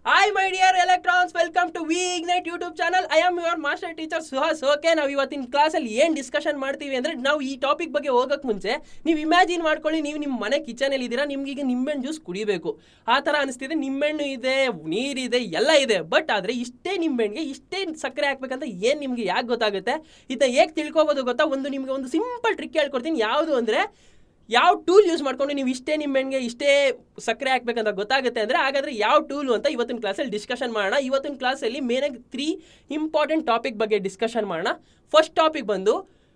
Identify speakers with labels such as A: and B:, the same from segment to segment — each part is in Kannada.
A: Hi my dear electrons, welcome to V-Ignite YouTube channel. I am your master teacher Suhas. Okay, ನಾವು ಇವತ್ತಿನ ಕ್ಲಾಸಲ್ಲಿ ಏನು ಡಿಸ್ಕಷನ್ ಮಾಡ್ತೀವಿ ಅಂದರೆ ನಾವು ಈ ಟಾಪಿಕ್ ಬಗ್ಗೆ ಹೋಗೋಕ್ಕೆ ಮುಂಚೆ ನೀವು ಇಮ್ಯಾಜಿನ್ ಮಾಡ್ಕೊಳ್ಳಿ, ನೀವು ನಿಮ್ಮ ಮನೆ ಕಿಚನಲ್ಲಿ ಇದ್ದೀರಾ, ನಿಮ್ಗೀಗ ನಿಂಬೆಹಣ್ಣು ಜ್ಯೂಸ್ ಕುಡಿಬೇಕು ಆ ಥರ ಅನಿಸ್ತಿದೆ. ನಿಂಬೆಹಣ್ಣು ಇದೆ, ನೀರಿದೆ, ಎಲ್ಲ ಇದೆ. ಬಟ್ ಆದರೆ ಇಷ್ಟೇ ನಿಂಬೆಹಣ್ಣಿಗೆ ಇಷ್ಟೇ ಸಕ್ಕರೆ ಹಾಕ್ಬೇಕಂತ ಏನು ನಿಮಗೆ ಯಾಕೆ ಗೊತ್ತಾಗುತ್ತೆ? ಇದನ್ನ ಹೇಗೆ ತಿಳ್ಕೊಬೋದು ಗೊತ್ತಾ? ನಿಮಗೆ ಒಂದು ಸಿಂಪಲ್ ಟ್ರಿಕ್ ಹೇಳ್ಕೊಡ್ತೀನಿ. ಯಾವುದು ಅಂದರೆ ಯಾವ ಟೂಲ್ ಯೂಸ್ ಮಾಡ್ಕೊಂಡು ನೀವು ಇಷ್ಟೇ ನಿಂಬೆಹಣ್ಣಿಗೆ ಇಷ್ಟೇ ಸಕ್ಕರೆ ಹಾಕ್ಬೇಕಂತ ಗೊತ್ತಾಗುತ್ತೆ ಅಂದರೆ ಹಾಗಾದರೆ ಯಾವ ಟೂಲು ಅಂತ ಇವತ್ತಿನ ಕ್ಲಾಸಲ್ಲಿ ಡಿಸ್ಕಷನ್ ಮಾಡೋಣ. ಇವತ್ತಿನ ಕ್ಲಾಸಲ್ಲಿ ಮೇನಾಗಿ 3 ಇಂಪಾರ್ಟೆಂಟ್ ಟಾಪಿಕ್ ಬಗ್ಗೆ ಡಿಸ್ಕಷನ್ ಮಾಡೋಣ. ಫಸ್ಟ್ ಟಾಪಿಕ್ ಬಂದು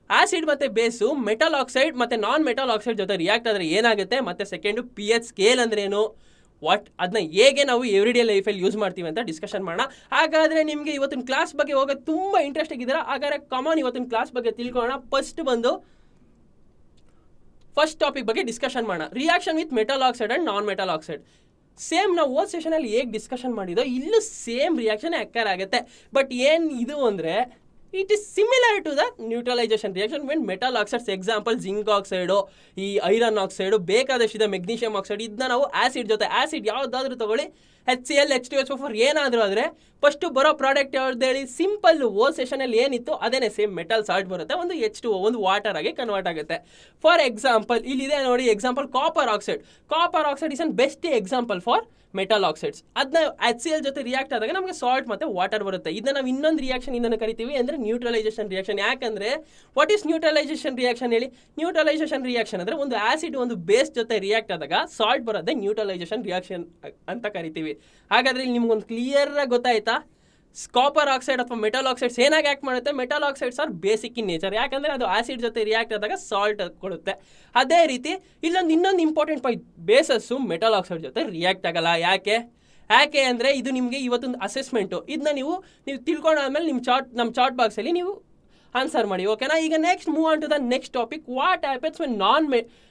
A: ಆಸಿಡ್ ಮತ್ತು ಬೇಸು ಮೆಟಲ್ ಆಕ್ಸೈಡ್ ಮತ್ತು ನಾನ್ ಮೆಟಲ್ ಆಕ್ಸೈಡ್ ಜೊತೆ ರಿಯಾಕ್ಟ್ ಆದರೆ ಏನಾಗುತ್ತೆ, ಮತ್ತು ಸೆಕೆಂಡು pH ಸ್ಕೇಲ್ ಅಂದ್ರೇನು, ಅದನ್ನ ಹೇಗೆ ನಾವು ಎವ್ರಿಡೇ ಲೈಫಲ್ಲಿ ಯೂಸ್ ಮಾಡ್ತೀವಿ ಅಂತ ಡಿಸ್ಕಷನ್ ಮಾಡೋಣ. ಹಾಗಾದರೆ ನಿಮಗೆ ಇವತ್ತಿನ ಕ್ಲಾಸ್ ಬಗ್ಗೆ ಹೋಗೋದು ತುಂಬ ಇಂಟ್ರೆಸ್ಟ್ ಆಗಿದ್ದೀರಾ, ಹಾಗಾದರೆ ಕಾಮನ್ ಇವತ್ತಿನ ಕ್ಲಾಸ್ ಬಗ್ಗೆ ತಿಳ್ಕೊಳ್ಳೋಣ. ಫಸ್ಟ್ ಟಾಪಿಕ್ ಬಗ್ಗೆ ಡಿಸ್ಕಷನ್ ಮಾಡೋಣ. Reaction with metal oxide and non metal oxide. Same ನಾವು ಓದ್ ಸೆಷನಲ್ಲಿ ಹೇಗೆ ಡಿಸ್ಕಷನ್ ಮಾಡಿದೋ ಇಲ್ಲೂ ಸೇಮ್ ರಿಯಾಕ್ಷನ್ ಅಕ್ಕರ್ ಆಗುತ್ತೆ. ಬಟ್ ಏನು ಇದು ಅಂದರೆ it is similar to the neutralization reaction when metal oxides. Example zinc oxide, ಈ ಐರನ್ ಆಕ್ಸೈಡು, ಬೇಕಾದಷ್ಟಿದೆ ಮೆಗ್ನೀಷಿಯಮ್ ಆಕ್ಸೈಡ್. ಇದನ್ನ ನಾವು ಆ್ಯಸಿಡ್ ಜೊತೆ ಆ್ಯಸಿಡ್ ಯಾವುದಾದ್ರೂ ತೊಗೊಳ್ಳಿ, HCl, H2SO4 ಏನಾದರೂ ಆದರೆ ಫಸ್ಟು ಬರೋ ಪ್ರಾಡಕ್ಟ್ ಯಾವ್ದು ಹೇಳಿ? ಸಿಂಪಲ್ ಓದ್ ಸೆಷನಲ್ಲಿ ಏನಿತ್ತು ಅದೇನೇ ಸೇಮ್ ಮೆಟಲ್ ಸಾಲ್ಟ್ ಬರುತ್ತೆ, ಒಂದು H2O, ಒಂದು ವಾಟರ್ ಆಗಿ ಕನ್ವರ್ಟ್ ಆಗುತ್ತೆ. ಫಾರ್ ಎಕ್ಸಾಂಪಲ್ ಇಲ್ಲಿದೆ ನೋಡಿ, example copper oxide. Copper oxide is an best example for metal oxides. ಅದನ್ನ HCl ಜೊತೆ ರಿಯಾಕ್ಟ್ ಆದಾಗ ನಮಗೆ ಸಾಲ್ಟ್ ಮತ್ತು ವಾಟರ್ ಬರುತ್ತೆ. ಇದನ್ನ ನಾವು ಇನ್ನೊಂದು ರಿಯಾಕ್ಷನ್ ಇಂದ ಕರಿತೀವಿ ಅಂದರೆ ನ್ಯೂಟ್ರಲೈಸೇಷನ್ ರಿಯಾಕ್ಷನ್. ಯಾಕಂದರೆ ವಾಟ್ ಈಸ್ ನ್ಯೂಟ್ರಲೈಸೇಷನ್ ರಿಯಾಕ್ಷನ್ ಹೇಳಿ? ನ್ಯೂಟ್ರಲೈಸೇಷನ್ ರಿಯಾಕ್ಷನ್ ಅಂದರೆ ಒಂದು ಆಸಿಡ್ ಒಂದು ಬೇಸ್ ಜೊತೆ ರಿಯಾಕ್ಟ್ ಆದಾಗ ಸಾಲ್ಟ್ ಬರೋದೇ ನ್ಯೂಟ್ರಲೈಸೇಷನ್ ರಿಯಾಕ್ಷನ್ ಅಂತ ಕರಿತೀವಿ. ಹಾಗಾದರೆ ಇಲ್ಲಿ ನಿಮ್ಗೊಂದು ಕ್ಲಿಯರಾಗಿ ಗೊತ್ತಾಯ್ತಾ? ಕಾಪರ್ ಆಕ್ಸೈಡ್ ಅಥವಾ ಮೆಟಲ್ ಆಕ್ಸೈಡ್ಸ್ ಏನಾಗಿ ಆ್ಯಕ್ಟ್ ಮಾಡುತ್ತೆ? Metal oxides are basic in nature, ಯಾಕಂದರೆ ಅದು ಆಸಿಡ್ ಜೊತೆ ರಿಯಾಕ್ಟ್ ಆದಾಗ ಸಾಲ್ಟ್ ಕೊಡುತ್ತೆ. ಅದೇ ರೀತಿ ಇನ್ನೊಂದು important point, basis metal oxide ಜೊತೆ ರಿಯಾಕ್ಟ್ ಆಗಲ್ಲ. ಯಾಕೆ ಅಂದರೆ ಇದು ನಿಮಗೆ ಇವತ್ತೊಂದು ಅಸೆಸ್ಮೆಂಟು. ಇದನ್ನ ನೀವು ತಿಳ್ಕೊಂಡಾದ್ಮೇಲೆ ನಮ್ಮ ಚಾರ್ಟ್ ಬಾಕ್ಸಲ್ಲಿ ನೀವು ಆನ್ಸರ್ ಮಾಡಿ, ಓಕೆನಾ? ಈಗ next move on to the next topic. What happens when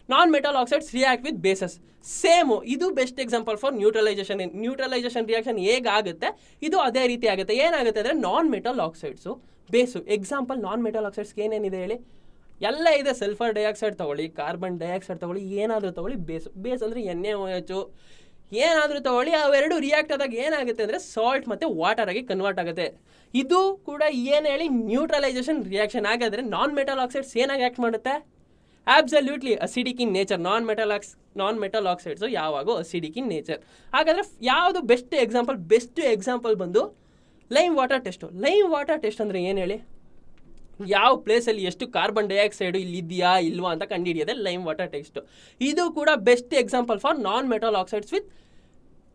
A: non metal oxides react with bases. Same, ಇದು best example for neutralisation reaction ಹೇಗಾಗುತ್ತೆ ಇದು ಅದೇ ರೀತಿ ಆಗುತ್ತೆ. ಏನಾಗುತ್ತೆ ಅಂದರೆ non metal oxides base. Example non metal ಆಕ್ಸೈಡ್ಸ್ಗೆ ಏನೇನಿದೆ ಹೇಳಿ? ಎಲ್ಲ ಇದೆ. ಸಲ್ಫರ್ ಡೈಆಕ್ಸೈಡ್ ತೊಗೊಳ್ಳಿ, ಕಾರ್ಬನ್ ಡೈಆಕ್ಸೈಡ್ ತೊಗೊಳ್ಳಿ, ಏನಾದರೂ ತೊಗೊಳ್ಳಿ, ಬೇಸ್ ಅಂದರೆ NaOH ಏನಾದರೂ ತೊಗೊಳ್ಳಿ, ಅವೆರಡು ರಿಯಾಕ್ಟ್ ಆದಾಗ ಏನಾಗುತ್ತೆ ಅಂದರೆ ಸಾಲ್ಟ್ ಮತ್ತು ವಾಟರ್ ಆಗಿ ಕನ್ವರ್ಟ್ ಆಗುತ್ತೆ. ಇದು ಕೂಡ ಏನು ಹೇಳಿ? Neutralisation reaction. ಹಾಗಾದರೆ ನಾನ್ ಮೆಟಲ್ ಆಕ್ಸೈಡ್ಸ್ ಏನಾಗಿ ಆ್ಯಕ್ಟ್ ಮಾಡುತ್ತೆ? Absolutely acidic in nature. Non metal ಆಕ್ಸೈಡ್ಸು ಯಾವಾಗೂ ಅಸಿಡಿಕ್ ಇನ್ ನೇಚರ್. ಹಾಗಾದರೆ ಯಾವುದು ಬೆಸ್ಟ್ ಎಕ್ಸಾಂಪಲ್ ಬಂದು lime water test. Lime water test ಅಂದರೆ ಏನು ಹೇಳಿ? ಯಾವ ಪ್ಲೇಸಲ್ಲಿ ಎಷ್ಟು ಕಾರ್ಬನ್ ಡೈಆಕ್ಸೈಡು ಇಲ್ಲಿ ಇದೆಯಾ ಇಲ್ವಾ ಅಂತ ಕಂಡುಹಿಡಿಯೋದೆ ಲೈಮ್ ವಾಟರ್ ಟೆಸ್ಟು. ಇದು ಕೂಡ best example for non metal oxides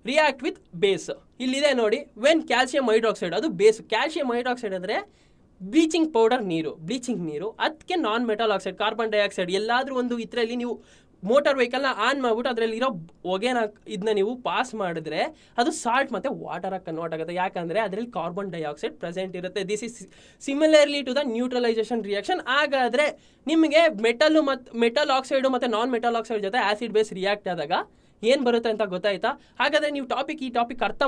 A: react with base. ಇಲ್ಲಿದೆ ನೋಡಿ, ವೆನ್ ಕ್ಯಾಲ್ಸಿಯಂ ಹೈಡ್ರಾಕ್ಸೈಡ್, ಅದು ಬೇಸ್. ಕ್ಯಾಲ್ಸಿಯಂ ಹೈಡ್ರಾಕ್ಸೈಡ್ ಅಂದರೆ ಬ್ಲೀಚಿಂಗ್ ಪೌಡರ್ ನೀರು, ಅದಕ್ಕೆ ನಾನ್ ಮೆಟಲ್ ಆಕ್ಸೈಡ್, ಕಾರ್ಬನ್ ಡೈಆಕ್ಸೈಡ್ ಎಲ್ಲಾದರೂ ಒಂದು ಇದರಲ್ಲಿ ನೀವು ಮೋಟಾರ್ ವೆಹಿಕಲ್ನ ಆನ್ ಮಾಡಿಬಿಟ್ಟು ಅದರಲ್ಲಿರೋ ಹೊಗೆನ ಇದನ್ನ ನೀವು ಪಾಸ್ ಮಾಡಿದ್ರೆ ಅದು ಸಾಲ್ಟ್ ಮತ್ತು ವಾಟರಾಗಿ ಕನ್ವರ್ಟ್ ಆಗುತ್ತೆ. ಯಾಕಂದರೆ ಅದರಲ್ಲಿ ಕಾರ್ಬನ್ ಡೈಆಕ್ಸೈಡ್ ಪ್ರೆಸೆಂಟ್ ಇರುತ್ತೆ. This is similarly to the neutralization reaction. ಹಾಗಾದರೆ ನಿಮಗೆ ಮೆಟಲ್ ಆಕ್ಸೈಡು ಮತ್ತು ನಾನ್ ಮೆಟಲ್ ಆಕ್ಸೈಡ್ ಜೊತೆ ಆ್ಯಸಿಡ್ ಬೇಸ್ ರಿಯಾಕ್ಟ್ ಆದಾಗ ಏನು ಬರುತ್ತೆ ಅಂತ ಗೊತ್ತಾಯ್ತಾ? ಹಾಗಾದರೆ ನೀವು ಈ ಟಾಪಿಕ್ ಅರ್ಥ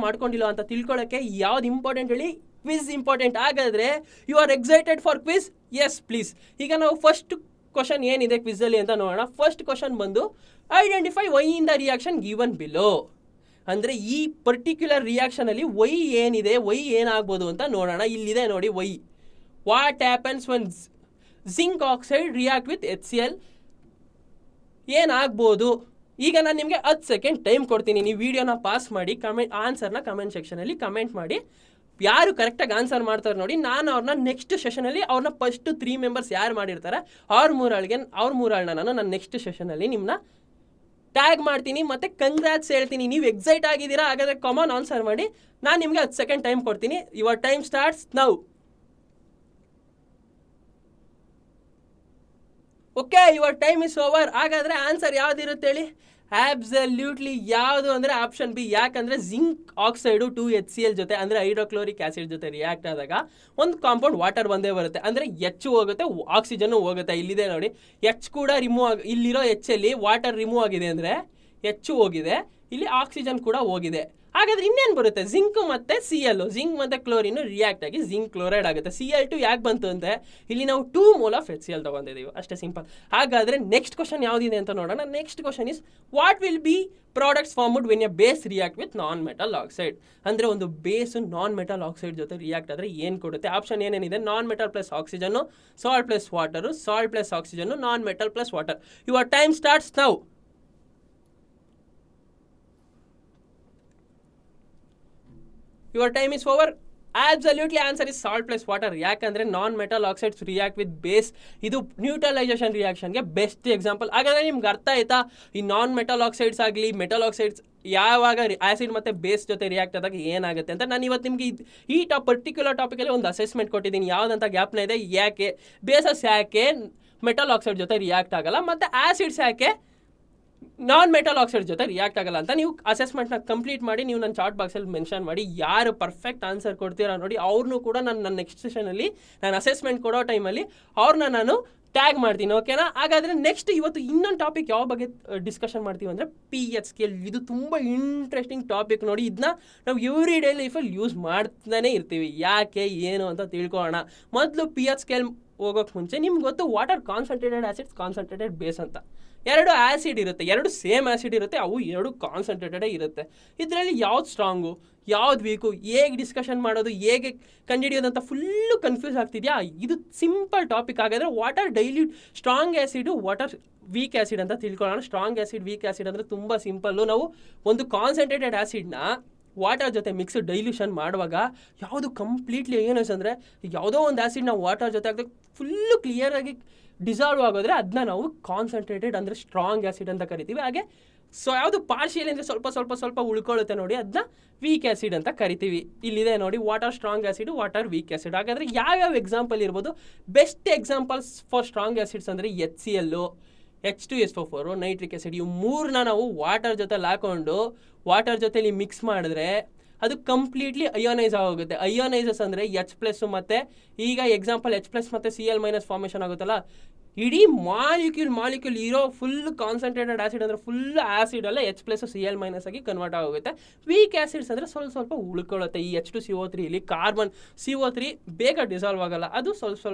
A: ಮಾಡ್ಕೊಂಡಿಲ್ಲ ಅಂತ ತಿಳ್ಕೊಳ್ಳೋಕ್ಕೆ ಯಾವ್ದು ಇಂಪಾರ್ಟೆಂಟ್ ಹೇಳಿ? Quiz important. ಹಾಗಾದರೆ you are excited for quiz? Yes please. ಈಗ ನಾವು ಫಸ್ಟ್ ಕ್ವಶನ್ ಏನಿದೆ ಕ್ವಿಝಲ್ಲಿ ಅಂತ ನೋಡೋಣ. ಫಸ್ಟ್ ಕ್ವಶನ್ ಬಂದು identify Y in the reaction given below. ಅಂದರೆ ಈ ಪರ್ಟಿಕ್ಯುಲರ್ ರಿಯಾಕ್ಷನಲ್ಲಿ ವೈ ಏನಿದೆ, ವೈ ಏನಾಗ್ಬೋದು ಅಂತ ನೋಡೋಣ. ಇಲ್ಲಿದೆ ನೋಡಿ Y. What happens when zinc oxide react with HCl ಏನಾಗ್ಬೋದು? ಈಗ ನಾನು ನಿಮಗೆ 10 ಸೆಕೆಂಡ್ ಟೈಮ್ ಕೊಡ್ತೀನಿ. ನೀವು ವಿಡಿಯೋನ ಪಾಸ್ ಮಾಡಿ ಆನ್ಸರ್ನ ಕಮೆಂಟ್ ಸೆಕ್ಷನಲ್ಲಿ ಕಮೆಂಟ್ ಮಾಡಿ. ಯಾರು ಕರೆಕ್ಟಾಗಿ ಆನ್ಸರ್ ಮಾಡ್ತಾರೆ ನೋಡಿ, ನಾನು ಅವ್ರನ್ನ ನೆಕ್ಸ್ಟ್ ಸೆಷನಲ್ಲಿ ಫಸ್ಟು 3 ಮೆಂಬರ್ಸ್ ಯಾರು ಮಾಡಿರ್ತಾರೆ ಅವ್ರ ಮೂರಾಳನ್ನ ನಾನು ನೆಕ್ಸ್ಟ್ ಸೆಷನಲ್ಲಿ ನಿಮ್ಮನ್ನ ಟ್ಯಾಗ್ ಮಾಡ್ತೀನಿ ಮತ್ತು ಕಂಗ್ರಾಟ್ಸ್ ಹೇಳ್ತೀನಿ. ನೀವು ಎಕ್ಸೈಟ್ ಆಗಿದ್ದೀರಾ? ಹಾಗಾದರೆ ಕಾಮನ್ ಆನ್ಸರ್ ಮಾಡಿ. ನಾನು ನಿಮಗೆ 10 ಸೆಕೆಂಡ್ ಟೈಮ್ ಕೊಡ್ತೀನಿ. Your time starts now. Okay, your time is over. ಹಾಗಾದರೆ ಆನ್ಸರ್ ಯಾವುದಿರುತ್ತೆ ಹೇಳಿ? ಆಬ್ಸಲ್ಯೂಟ್ಲಿ ಯಾವುದು ಅಂದರೆ ಆಪ್ಷನ್ ಬಿ. ಯಾಕಂದರೆ ಜಿಂಕ್ ಆಕ್ಸೈಡು 2HCl ಜೊತೆ ಅಂದರೆ ಹೈಡ್ರೋಕ್ಲೋರಿಕ್ ಆ್ಯಸಿಡ್ ಜೊತೆ ರಿಯಾಕ್ಟ್ ಆದಾಗ ಒಂದು ಕಾಂಪೌಂಡ್ ವಾಟರ್ ಬಂದೇ ಬರುತ್ತೆ. ಅಂದರೆ H ಹೋಗುತ್ತೆ, ಆಕ್ಸಿಜನ್ನು ಹೋಗುತ್ತೆ. ಇಲ್ಲಿದೆ ನೋಡಿ, H ಕೂಡ ಇಲ್ಲಿರೋ H ಅಲ್ಲಿ ವಾಟರ್ ರಿಮೂವ್ ಆಗಿದೆ ಅಂದರೆ H ಹೋಗಿದೆ, ಇಲ್ಲಿ ಆಕ್ಸಿಜನ್ ಕೂಡ ಹೋಗಿದೆ. ಹಾಗಾದ್ರೆ ಇನ್ನೇನು ಬರುತ್ತೆ, ಜಿಂಕ್ ಮತ್ತು Cl, ಜಿಂಕ್ ಮತ್ತು ಕ್ಲೋರಿನ್ ರಿಯಾಕ್ಟ್ ಆಗಿ ಜಿಂಕ್ ಕ್ಲೋರೈಡ್ ಆಗುತ್ತೆ. Cl2 ಯಾಕೆ ಬಂತು ಅಂದರೆ ಇಲ್ಲಿ ನಾವು 2 ಮೋಲ್ ಆಫ್ HCl ತೊಗೊಂಡಿದ್ದೀವಿ, ಅಷ್ಟೇ ಸಿಂಪಲ್. ಹಾಗಾದರೆ ನೆಕ್ಸ್ಟ್ ಕ್ವಶನ್ ಯಾವುದಿದೆ ಅಂತ ನೋಡೋಣ. Next question is what will be products formed when A base react with non metal oxide. ಅಂದರೆ ಒಂದು ಬೇಸು ನಾನ್ ಮೆಟಲ್ ಆಕ್ಸೈಡ್ ಜೊತೆ ರಿಯಾಕ್ಟ್ ಆದರೆ ಏನು ಕೊಡುತ್ತೆ? ಆಪ್ಷನ್ ಏನೇನಿದೆ, non metal plus oxygen, salt plus water, salt plus oxygen, non metal plus water. Your time starts now. Your time is over. Absolutely answer is salt plus water. ಯಾಕಂದರೆ ನಾನ್ metal oxides react with base, ಇದು ನ್ಯೂಟ್ರಲೈಸೇಷನ್ ರಿಯಾಕ್ಷನ್ಗೆ ಬೆಸ್ಟ್ ಎಕ್ಸಾಂಪಲ್. ಹಾಗಾದರೆ ನಿಮ್ಗೆ ಅರ್ಥ ಆಯ್ತಾ ಈ ನಾನ್ ಮೆಟಲ್ ಆಕ್ಸೈಡ್ಸ್ ಆಗಲಿ ಮೆಟಲ್ ಆಕ್ಸೈಡ್ಸ್ ಯಾವಾಗ ಆ್ಯಸಿಡ್ ಮತ್ತು ಬೇಸ್ ಜೊತೆ ರಿಯಾಕ್ಟ್ ಆದಾಗ ಏನಾಗುತ್ತೆ ಅಂತ. ನಾನು ಇವತ್ತು ನಿಮಗೆ ಈ ಪರ್ಟಿಕ್ಯುಲರ್ ಟಾಪಿಕಲ್ಲಿ ಒಂದು ಅಸೆಸ್ಮೆಂಟ್ ಕೊಟ್ಟಿದ್ದೀನಿ, ಯಾವುದಂತ ಗ್ಯಾಪ್ನ ಇದೆ, ಯಾಕೆ ಬೇಸಸ್ ಯಾಕೆ ಮೆಟಲ್ ಆಕ್ಸೈಡ್ ಜೊತೆ ರಿಯಾಕ್ಟ್ ಆಗಲ್ಲ ಮತ್ತು ಆ್ಯಸಿಡ್ಸ್ ಯಾಕೆ ನಾನ್ ಮೆಟಲ್ ಆಕ್ಸೈಡ್ ಜೊತೆ ರಿಯಾಕ್ಟ್ ಆಗಲ್ಲ ಅಂತ ನೀವು ಅಸೆಸ್ಮೆಂಟ್ನ ಕಂಪ್ಲೀಟ್ ಮಾಡಿ ನೀವು ನನ್ನ ಚಾಟ್ ಬಾಕ್ಸಲ್ಲಿ ಮೆನ್ಷನ್ ಮಾಡಿ. ಯಾರು ಪರ್ಫೆಕ್ಟ್ ಆನ್ಸರ್ ಕೊಡ್ತೀರಾ ನೋಡಿ, ಅವ್ರನ್ನೂ ಕೂಡ ನನ್ನ ನೆಕ್ಸ್ಟ್ ಸೆಷನಲ್ಲಿ ನಾನು ಅಸೆಸ್ಮೆಂಟ್ ಕೊಡೋ ಟೈಮಲ್ಲಿ ಅವ್ರನ್ನ ನಾನು ಟ್ಯಾಗ್ ಮಾಡ್ತೀನಿ, ಓಕೆನಾ? ಹಾಗಾದರೆ ನೆಕ್ಸ್ಟ್ ಇವತ್ತು ಇನ್ನೊಂದು ಟಾಪಿಕ್ ಯಾವ ಬಗ್ಗೆ ಡಿಸ್ಕಷನ್ ಮಾಡ್ತೀವಿ ಅಂದರೆ pH ಸ್ಕೇಲ್. ಇದು ತುಂಬ ಇಂಟ್ರೆಸ್ಟಿಂಗ್ ಟಾಪಿಕ್ ನೋಡಿ, ಇದನ್ನ ನಾವು ಎವ್ರಿ ಡೇ ಲೈಫಲ್ಲಿ ಯೂಸ್ ಮಾಡ್ತಾನೆ ಇರ್ತೀವಿ. ಯಾಕೆ ಏನು ಅಂತ ತಿಳ್ಕೊಳ್ಳೋಣ. ಮೊದಲು pH ಸ್ಕೇಲ್ ಹೋಗೋಕ್ಕೆ ಮುಂಚೆ ನಿಮ್ಗೆ ಗೊತ್ತು water concentrated acids, concentrated base ಅಂತ. ಎರಡು ಆ್ಯಸಿಡ್ ಇರುತ್ತೆ, ಎರಡು ಸೇಮ್ ಆ್ಯಸಿಡ್ ಇರುತ್ತೆ, ಅವು ಎರಡು ಕಾನ್ಸಂಟ್ರೇಟೆಡೇ ಇರುತ್ತೆ. ಇದರಲ್ಲಿ ಯಾವ್ದು ಸ್ಟ್ರಾಂಗು ಯಾವ್ದು ವೀಕು, ಹೇಗೆ ಡಿಸ್ಕಷನ್ ಮಾಡೋದು, ಹೇಗೆ ಕಂಡುಹಿಡಿಯೋದಂತ ಫುಲ್ಲು ಕನ್ಫ್ಯೂಸ್ ಆಗ್ತಿದೆಯಾ? ಇದು ಸಿಂಪಲ್ ಟಾಪಿಕ್. ಹಾಗಾದರೆ water dilute strong acid, water weak acid ಅಂತ ತಿಳ್ಕೊಳ್ಳೋಣ. ಸ್ಟ್ರಾಂಗ್ ಆ್ಯಸಿಡ್ ವೀಕ್ ಆ್ಯಸಿಡ್ ಅಂದರೆ ತುಂಬ ಸಿಂಪಲ್ಲು. ನಾವು ಒಂದು ಕಾನ್ಸಂಟ್ರೇಟೆಡ್ ಆ್ಯಸಿಡ್ನ ವಾಟರ್ ಜೊತೆ ಮಿಕ್ಸ್ ಡೈಲ್ಯೂಷನ್ ಮಾಡುವಾಗ ಯಾವುದು ಕಂಪ್ಲೀಟ್ಲಿ ಅಯೋನೈಸ್ ಅಂದರೆ ಯಾವುದೋ ಒಂದು ಆ್ಯಸಿಡ್ನ ವಾಟರ್ ಜೊತೆ ಹಾಕಿದಾಗ ಫುಲ್ಲು ಕ್ಲಿಯರಾಗಿ ಡಿಸಾಲ್ವ್ ಆಗೋದ್ರೆ ಅದನ್ನ ನಾವು ಕಾನ್ಸಂಟ್ರೇಟೆಡ್ ಅಂದರೆ ಸ್ಟ್ರಾಂಗ್ ಆ್ಯಸಿಡ್ ಅಂತ ಕರಿತೀವಿ. ಹಾಗೆ ಯಾವುದು ಪಾರ್ಷಿಯಲ್ ಅಂದರೆ ಸ್ವಲ್ಪ ಸ್ವಲ್ಪ ಸ್ವಲ್ಪ ಉಳ್ಕೊಳ್ಳುತ್ತೆ ನೋಡಿ, ಅದನ್ನ ವೀಕ್ ಆ್ಯಸಿಡ್ ಅಂತ ಕರಿತೀವಿ. ಇಲ್ಲಿದೆ ನೋಡಿ, water strong acid, water weak acid. ಹಾಗಾದರೆ ಯಾವ್ಯಾವ ಎಕ್ಸಾಂಪಲ್ ಇರ್ಬೋದು? Best examples for strong acids ಅಂದರೆ HCl, H2SO4, ನೈಟ್ರಿಕ್ ಆ್ಯಸಿಡ್. ಇವು ಮೂರನ್ನ ನಾವು ವಾಟರ್ ಜೊತೆಲಿ ಹಾಕೊಂಡು ವಾಟರ್ ಜೊತೆಲಿ ಮಿಕ್ಸ್ ಮಾಡಿದ್ರೆ ಅದು ಕಂಪ್ಲೀಟ್ಲಿ ಅಯೋನೈಸ್ ಆಗೋಗುತ್ತೆ. ಅಯೋನೈಸಸ್ ಅಂದರೆ H+ ಮತ್ತು ಈಗ ಎಕ್ಸಾಂಪಲ್ H+ ಮತ್ತು Cl- ಫಾರ್ಮೇಷನ್ ಆಗುತ್ತಲ್ಲ, ಇಡೀ ಮಾಲಿಕ್ಯೂಲ್ ಇರೋ ಫುಲ್ ಕಾನ್ಸಂಟ್ರೇಟೆಡ್ ಆ್ಯಸಿಡ್ ಅಂದರೆ ಫುಲ್ ಆ್ಯಸಿಡಲ್ಲ H+ Cl- ಆಗಿ ಕನ್ವರ್ಟ್ ಆಗೋಗುತ್ತೆ. ವೀಕ್ ಆ್ಯಸಿಡ್ಸ್ ಅಂದರೆ ಸ್ವಲ್ಪ ಉಳ್ಕೊಳ್ಳುತ್ತೆ. ಈ H2CO3 ಇಲ್ಲಿ ಕಾರ್ಬನ್ CO3 ಬೇಗ ಡಿಸಾಲ್ವ್ ಆಗಲ್ಲ, ಅದು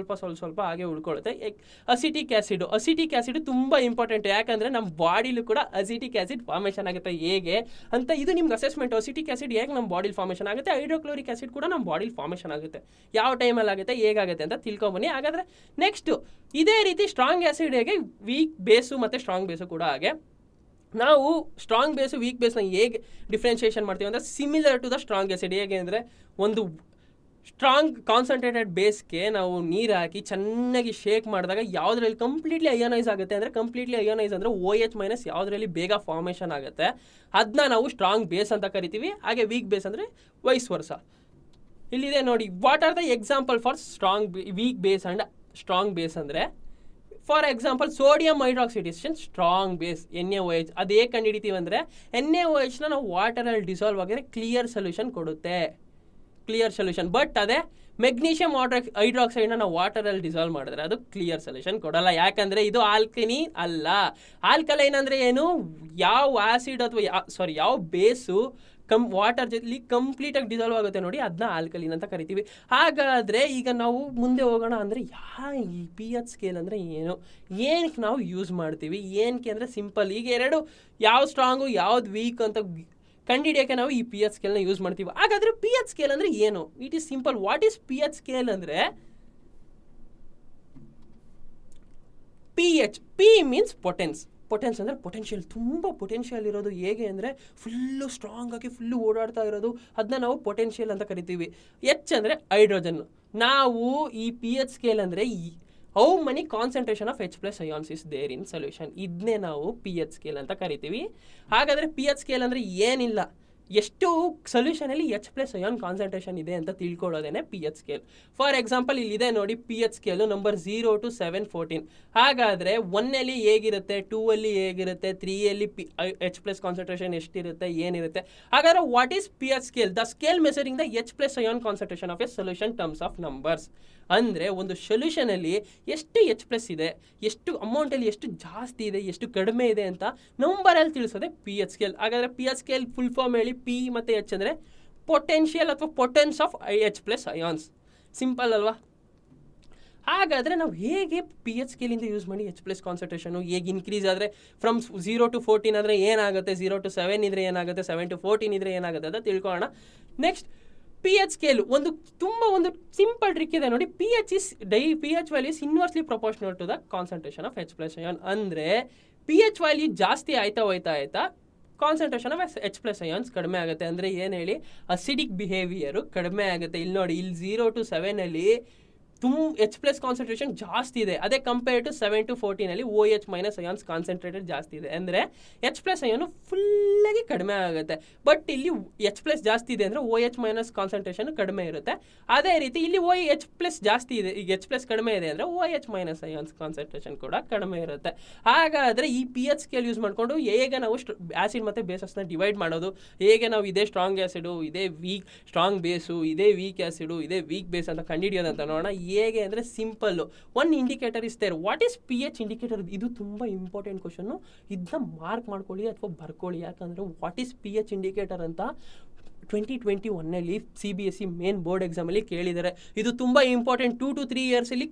A: ಸ್ವಲ್ಪ ಹಾಗೆ ಉಳ್ಕೊಳ್ಳುತ್ತೆ. ಅಸಿಟಿಕ್ ಆ್ಯಸಿಡ್ ತುಂಬ ಇಂಪಾರ್ಟೆಂಟ್, ಯಾಕಂದರೆ ನಮ್ಮ ಬಾಡಿಲೂ ಕೂಡ ಅಸಿಟಿಕ್ ಆ್ಯಸಿಡ್ ಫಾರ್ಮೇಷನ್ ಆಗುತ್ತೆ. ಹೇಗೆ ಅಂತ ಇದು ನಿಮ್ಗೆ ಅಸೆಸ್ಮೆಂಟ್. ಅಸಿಟಿಕ್ ಆ್ಯಸಿಡ್ ಹೇಗೆ ನಮ್ಮ ಬಾಡಿಲಿ ಫಾರ್ಮೇಷನ್ ಆಗುತ್ತೆ, ಹೈಡ್ರೋಕ್ಲೋರಿಕ್ ಆ್ಯಸಿಡ್ ಕೂಡ ನಮ್ಮ ಬಾಡಿಲಿ ಫಾರ್ಮೇಷನ್ ಆಗುತ್ತೆ. ಯಾವ ಟೈಮಲ್ಲಿ ಆಗುತ್ತೆ, ಹೇಗಾಗುತ್ತೆ ಅಂತ ತಿಳ್ಕೊಂಬನ್ನಿ. ಹಾಗಾದರೆ ನೆಕ್ಸ್ಟು ಇದೇ ರೀತಿ ಸ್ಟ್ರಾಂಗ್ ಆ್ಯಸಿಡ್ ಹೇಗೆ ವೀಕ್ ಬೇಸು ಮತ್ತು ಸ್ಟ್ರಾಂಗ್ ಬೇಸು ಕೂಡ ಹಾಗೆ ನಾವು ಸ್ಟ್ರಾಂಗ್ ಬೇಸು ವೀಕ್ ಬೇಸ್ನ ಹೇಗೆ ಡಿಫ್ರೆನ್ಷಿಯೇಷನ್ ಮಾಡ್ತೀವಿ ಅಂದರೆ similar to the strong acid. ಹೇಗೆ ಅಂದರೆ ಒಂದು ಸ್ಟ್ರಾಂಗ್ ಕಾನ್ಸಂಟ್ರೇಟೆಡ್ ಬೇಸ್ಗೆ ನಾವು ನೀರು ಹಾಕಿ ಚೆನ್ನಾಗಿ ಶೇಕ್ ಮಾಡಿದಾಗ ಯಾವುದರಲ್ಲಿ ಕಂಪ್ಲೀಟ್ಲಿ ಅಯೋನೈಸ್ ಆಗುತ್ತೆ ಅಂದರೆ ಕಂಪ್ಲೀಟ್ಲಿ ಅಯೋನೈಸ್ ಅಂದರೆ OH- ಯಾವುದರಲ್ಲಿ ಬೇಗ ಫಾರ್ಮೇಷನ್ ಆಗುತ್ತೆ ಅದನ್ನ ನಾವು ಸ್ಟ್ರಾಂಗ್ ಬೇಸ್ ಅಂತ ಕರಿತೀವಿ. ಹಾಗೆ ವೀಕ್ ಬೇಸ್ ಅಂದರೆ ವೈಸ್ ವರ್ಸ. ಇಲ್ಲಿದೆ ನೋಡಿ, what are the example for weak base and strong base ಅಂದರೆ ಫಾರ್ ಎಕ್ಸಾಂಪಲ್ ಸೋಡಿಯಂ ಹೈಡ್ರಾಕ್ಸಿಡೇಷನ್ ಸ್ಟ್ರಾಂಗ್ ಬೇಸ್, NaOH. ಅದು ಹೇಗೆ ಕಂಡುಹಿಡಿತೀವಿ ಅಂದರೆ NaOHನ ನಾವು ವಾಟರಲ್ಲಿ ಡಿಸಾಲ್ವ್ ಆಗಿದ್ರೆ ಕ್ಲಿಯರ್ ಸೊಲ್ಯೂಷನ್ ಕೊಡುತ್ತೆ, ಕ್ಲಿಯರ್ ಸೊಲ್ಯೂಷನ್. ಬಟ್ ಅದೇ ಮೆಗ್ನೀಷಿಯಂ ಹೈಡ್ರಾಕ್ಸೈಡ್ನ ನಾವು ವಾಟರಲ್ಲಿ ಡಿಸಾಲ್ವ್ ಮಾಡಿದ್ರೆ ಅದು ಕ್ಲಿಯರ್ ಸೊಲ್ಯೂಷನ್ ಕೊಡಲ್ಲ, ಯಾಕಂದರೆ ಇದು ಆಲ್ಕನಿ ಅಲ್ಲ. ಆಲ್ಕಲೈನ್ ಅಂದರೆ ಏನು? ಯಾವ ಆ್ಯಸಿಡ್ ಅಥವಾ ಯಾವ ಬೇಸು ವಾಟರ್ ಜೊತೆಲಿ ಕಂಪ್ಲೀಟಾಗಿ ಡಿಸಾಲ್ವ್ ಆಗುತ್ತೆ ನೋಡಿ, ಅದನ್ನ ಆಲ್ಕಲಿನ್ ಅಂತ ಕರಿತೀವಿ. ಹಾಗಾದರೆ ಈಗ ನಾವು ಮುಂದೆ ಹೋಗೋಣ. ಅಂದರೆ ಈ pH ಸ್ಕೇಲ್ ಅಂದರೆ ಏನಕ್ಕೆ ನಾವು ಯೂಸ್ ಮಾಡ್ತೀವಿ, ಏನಕ್ಕೆ ಅಂದರೆ ಸಿಂಪಲ್. ಈಗ ಎರಡು ಯಾವ ಸ್ಟ್ರಾಂಗು ಯಾವ್ದು ವೀಕ್ ಅಂತ ಕಂಡುಹಿಡಿಯೋಕ್ಕೆ ನಾವು ಈ pH ಸ್ಕೇಲ್ನ ಯೂಸ್ ಮಾಡ್ತೀವಿ. ಹಾಗಾದರೆ pH ಸ್ಕೇಲ್ ಅಂದರೆ ಏನು? It is simple. What is pH scale ಅಂದರೆ P ಮೀನ್ಸ್ ಪೊಟೆನ್ಸ್ ಅಂದರೆ ಪೊಟೆನ್ಷಿಯಲ್, ತುಂಬ ಪೊಟೆನ್ಷಿಯಲ್ ಇರೋದು. ಹೇಗೆ ಅಂದರೆ ಫುಲ್ಲು ಸ್ಟ್ರಾಂಗ್ ಆಗಿ ಫುಲ್ಲು ಓಡಾಡ್ತಾ ಇರೋದು, ಅದನ್ನ ನಾವು ಪೊಟೆನ್ಷಿಯಲ್ ಅಂತ ಕರಿತೀವಿ. H ಅಂದರೆ ಹೈಡ್ರೋಜನ್. ನಾವು ಈ pH ಸ್ಕೇಲ್ ಅಂದರೆ how many concentration of H+ ions is there in solution, ಇದನ್ನೇ ನಾವು pH ಸ್ಕೇಲ್ ಅಂತ ಕರಿತೀವಿ. ಹಾಗಾದರೆ pH ಸ್ಕೇಲ್ ಅಂದರೆ ಏನಿಲ್ಲ, ಎಷ್ಟು ಸೊಲ್ಯೂಷನಲ್ಲಿ H+ ಅಯಾನ್ ಕಾನ್ಸಂಟ್ರೇಷನ್ ಇದೆ ಅಂತ ತಿಳ್ಕೊಳ್ಳೋದೇನೆ pH ಸ್ಕೇಲ್. ಫಾರ್ ಎಕ್ಸಾಂಪಲ್ ಇಲ್ಲಿದೆ ನೋಡಿ, pH ಸ್ಕೇಲು ನಂಬರ್ 0 to 714. ಹಾಗಾದರೆ 1ಅಲ್ಲಿ ಹೇಗಿರುತ್ತೆ, 2ಅಲ್ಲಿ ಹೇಗಿರುತ್ತೆ, 3ಅಲ್ಲಿ H+ ಕಾನ್ಸಂಟ್ರೇಷನ್ ಎಷ್ಟಿರುತ್ತೆ, ಏನಿರುತ್ತೆ. ಹಾಗಾದರೆ what is pH scale? The scale measuring the H+ ion concentration of a solution terms of numbers. ಅಂದರೆ ಒಂದು ಸೊಲ್ಯೂಷನಲ್ಲಿ ಎಷ್ಟು H+ ಇದೆ, ಎಷ್ಟು ಅಮೌಂಟಲ್ಲಿ ಎಷ್ಟು ಜಾಸ್ತಿ ಇದೆ, ಎಷ್ಟು ಕಡಿಮೆ ಇದೆ ಅಂತ ನಂಬರಲ್ಲಿ ತಿಳಿಸೋದೆ pH ಸ್ಕೇಲ್. ಹಾಗಾದರೆ pH ಸ್ಕೇಲ್ ಫುಲ್ ಫಾರ್ಮ್ ಹೇಳಿ. ಪಿ ಮತ್ತು ಎಚ್ ಅಂದರೆ ಪೊಟೆನ್ಷಿಯಲ್ ಅಥವಾ potence of H plus ions. Simple ಅಲ್ವಾ? ಹಾಗಾದರೆ ನಾವು ಹೇಗೆ ಪಿ ಎಚ್ ಸ್ಕೇಲಿಂದ ಯೂಸ್ ಮಾಡಿ H ಪ್ಲಸ್ ಕಾನ್ಸಂಟ್ರೇಷನು ಹೇಗೆ ಇನ್ಕ್ರೀಸ್ ಆದರೆ ಫ್ರಮ್ 0 to 14 ಆದರೆ ಏನಾಗುತ್ತೆ, 0 to 7 ಇದ್ರೆ ಏನಾಗುತ್ತೆ, 7 to 14 ಇದ್ರೆ ಏನಾಗುತ್ತೆ ಅಂತ ತಿಳ್ಕೊಳ್ಳೋಣ. ನೆಕ್ಸ್ಟ್ ಪಿ ಎಚ್ ಸ್ಕೇಲು ಒಂದು ಸಿಂಪಲ್ ಟ್ರಿಕ್ ಇದೆ ನೋಡಿ. P H value is inversely proportional to the concentration of H plus ion. ಅಂದರೆ ಪಿ ಎಚ್ ವ್ಯಾಲ್ಯೂ ಜಾಸ್ತಿ ಹೋಯ್ತಾ concentration of H plus ions ಕಡಿಮೆ ಆಗುತ್ತೆ. ಅಂದರೆ ಏನು ಹೇಳಿ, ಅಸಿಡಿಕ್ ಬಿಹೇವಿಯರು ಕಡಿಮೆ ಆಗುತ್ತೆ. ಇಲ್ಲಿ ನೋಡಿ, ಇಲ್ಲಿ 0 to 7 H ಪ್ಲಸ್ ಕಾನ್ಸಂಟ್ರೇಷನ್ ಜಾಸ್ತಿ ಇದೆ. ಅದೇ compare to 7 to 14 OH minus ions concentrated ಜಾಸ್ತಿ ಇದೆ. ಅಂದರೆ H ಪ್ಲಸ್ ಅಯಾನು ಫುಲ್ಲಾಗಿ ಕಡಿಮೆ ಆಗುತ್ತೆ. ಬಟ್ ಇಲ್ಲಿ H ಪ್ಲಸ್ ಜಾಸ್ತಿ ಇದೆ ಅಂದರೆ OH ಮೈನಸ್ ಕಾನ್ಸಂಟ್ರೇಷನ್ ಕಡಿಮೆ ಇರುತ್ತೆ. ಅದೇ ರೀತಿ ಇಲ್ಲಿ OH ಪ್ಲಸ್ ಜಾಸ್ತಿ ಇದೆ, ಈಗ H ಪ್ಲಸ್ ಕಡಿಮೆ ಇದೆ ಅಂದರೆ OH ಮೈನಸ್ ಅಯಾನ್ಸ್ ಕಾನ್ಸಂಟ್ರೇಷನ್ ಕೂಡ ಕಡಿಮೆ ಇರುತ್ತೆ. ಹಾಗಾದರೆ ಈ ಪಿ ಎಚ್ ಸ್ಕೇಲ್ ಯೂಸ್ ಮಾಡಿಕೊಂಡು ಹೇಗೆ ನಾವು ಆ್ಯಸಿಡ್ ಮತ್ತು ಬೇಸಸ್ನ ಡಿವೈಡ್ ಮಾಡೋದು, ಹೇಗೆ ನಾವು ಇದೇ ಸ್ಟ್ರಾಂಗ್ ಆ್ಯಸಿಡು, ಇದೇ ವೀಕ್ ಸ್ಟ್ರಾಂಗ್ ಬೇಸು, ಇದೇ ವೀಕ್ ಆ್ಯಸಿಡು, ಇದೇ ವೀಕ್ ಬೇಸ್ ಅಂತ ಕಂಡುಹಿಡಿಯೋದಂತ ನೋಡೋಣ. ಹೇಗೆ ಅಂದರೆ simple, one indicator is there. What is P H indicator? ಇದು ತುಂಬ ಇಂಪಾರ್ಟೆಂಟ್ ಕ್ವಶನ್ನು. ಇದನ್ನ ಮಾರ್ಕ್ ಮಾಡ್ಕೊಳ್ಳಿ ಅಥವಾ ಬರ್ಕೊಳ್ಳಿ. ಯಾಕಂದರೆ what is P H indicator ಅಂತ 2021 CBSE ಮೇನ್ ಬೋರ್ಡ್ ಎಕ್ಸಾಮಲ್ಲಿ ಕೇಳಿದ್ದಾರೆ. ಇದು ತುಂಬ ಇಂಪಾರ್ಟೆಂಟ್. 2 to 3 ಇಯರ್ಸಲ್ಲಿ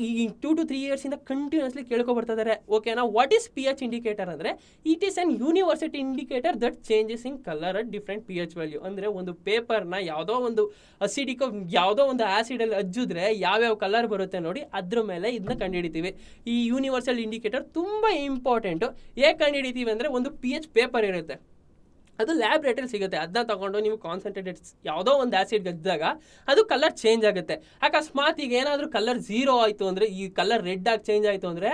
A: ಈ 2 to 3 ಇಯರ್ಸಿಂದ ಕಂಟಿನ್ಯೂಸ್ಲಿ ಕೇಳ್ಕೊಬರ್ತಿದ್ದಾರೆ. ಓಕೆನಾ? What is P H indicator ಅಂದರೆ it is an university indicator that changes in colour at different P H value. ಅಂದರೆ ಒಂದು ಪೇಪರ್ನ ಯಾವುದೋ ಒಂದು ಅಸಿಡಿಕ್ ಯಾವುದೋ ಒಂದು ಆ್ಯಸಿಡಲ್ಲಿ ಅಜ್ಜಿದ್ರೆ ಯಾವ್ಯಾವ ಕಲರ್ ಬರುತ್ತೆ ನೋಡಿ, ಅದ್ರ ಮೇಲೆ ಇದನ್ನ ಕಂಡುಹಿಡಿತೀವಿ. ಈ ಯೂನಿವರ್ಸಲ್ ಇಂಡಿಕೇಟರ್ ತುಂಬ ಇಂಪಾರ್ಟೆಂಟು. ಹೇಗೆ ಕಂಡುಹಿಡಿತೀವಿ ಅಂದರೆ ಒಂದು ಪಿ ಎಚ್ ಪೇಪರ್ ಇರುತ್ತೆ, ಅದು ಲ್ಯಾಬ್ರೇಟರಿ ಸಿಗುತ್ತೆ. ಅದನ್ನ ತಗೊಂಡು ನೀವು ಕಾನ್ಸಂಟ್ರೇಟೆಡ್ ಯಾವುದೋ ಒಂದು ಆ್ಯಸಿಡ್ ಗದ್ದಾಗ ಅದು ಕಲರ್ ಚೇಂಜ್ ಆಗುತ್ತೆ. ಅಕಸ್ಮಾತ್ ಈಗ ಏನಾದರೂ ಕಲರ್ 0 ಆಯಿತು ಅಂದರೆ, ಈ ಕಲರ್ ರೆಡ್ ಆಗಿ ಚೇಂಜ್ ಆಯಿತು ಅಂದರೆ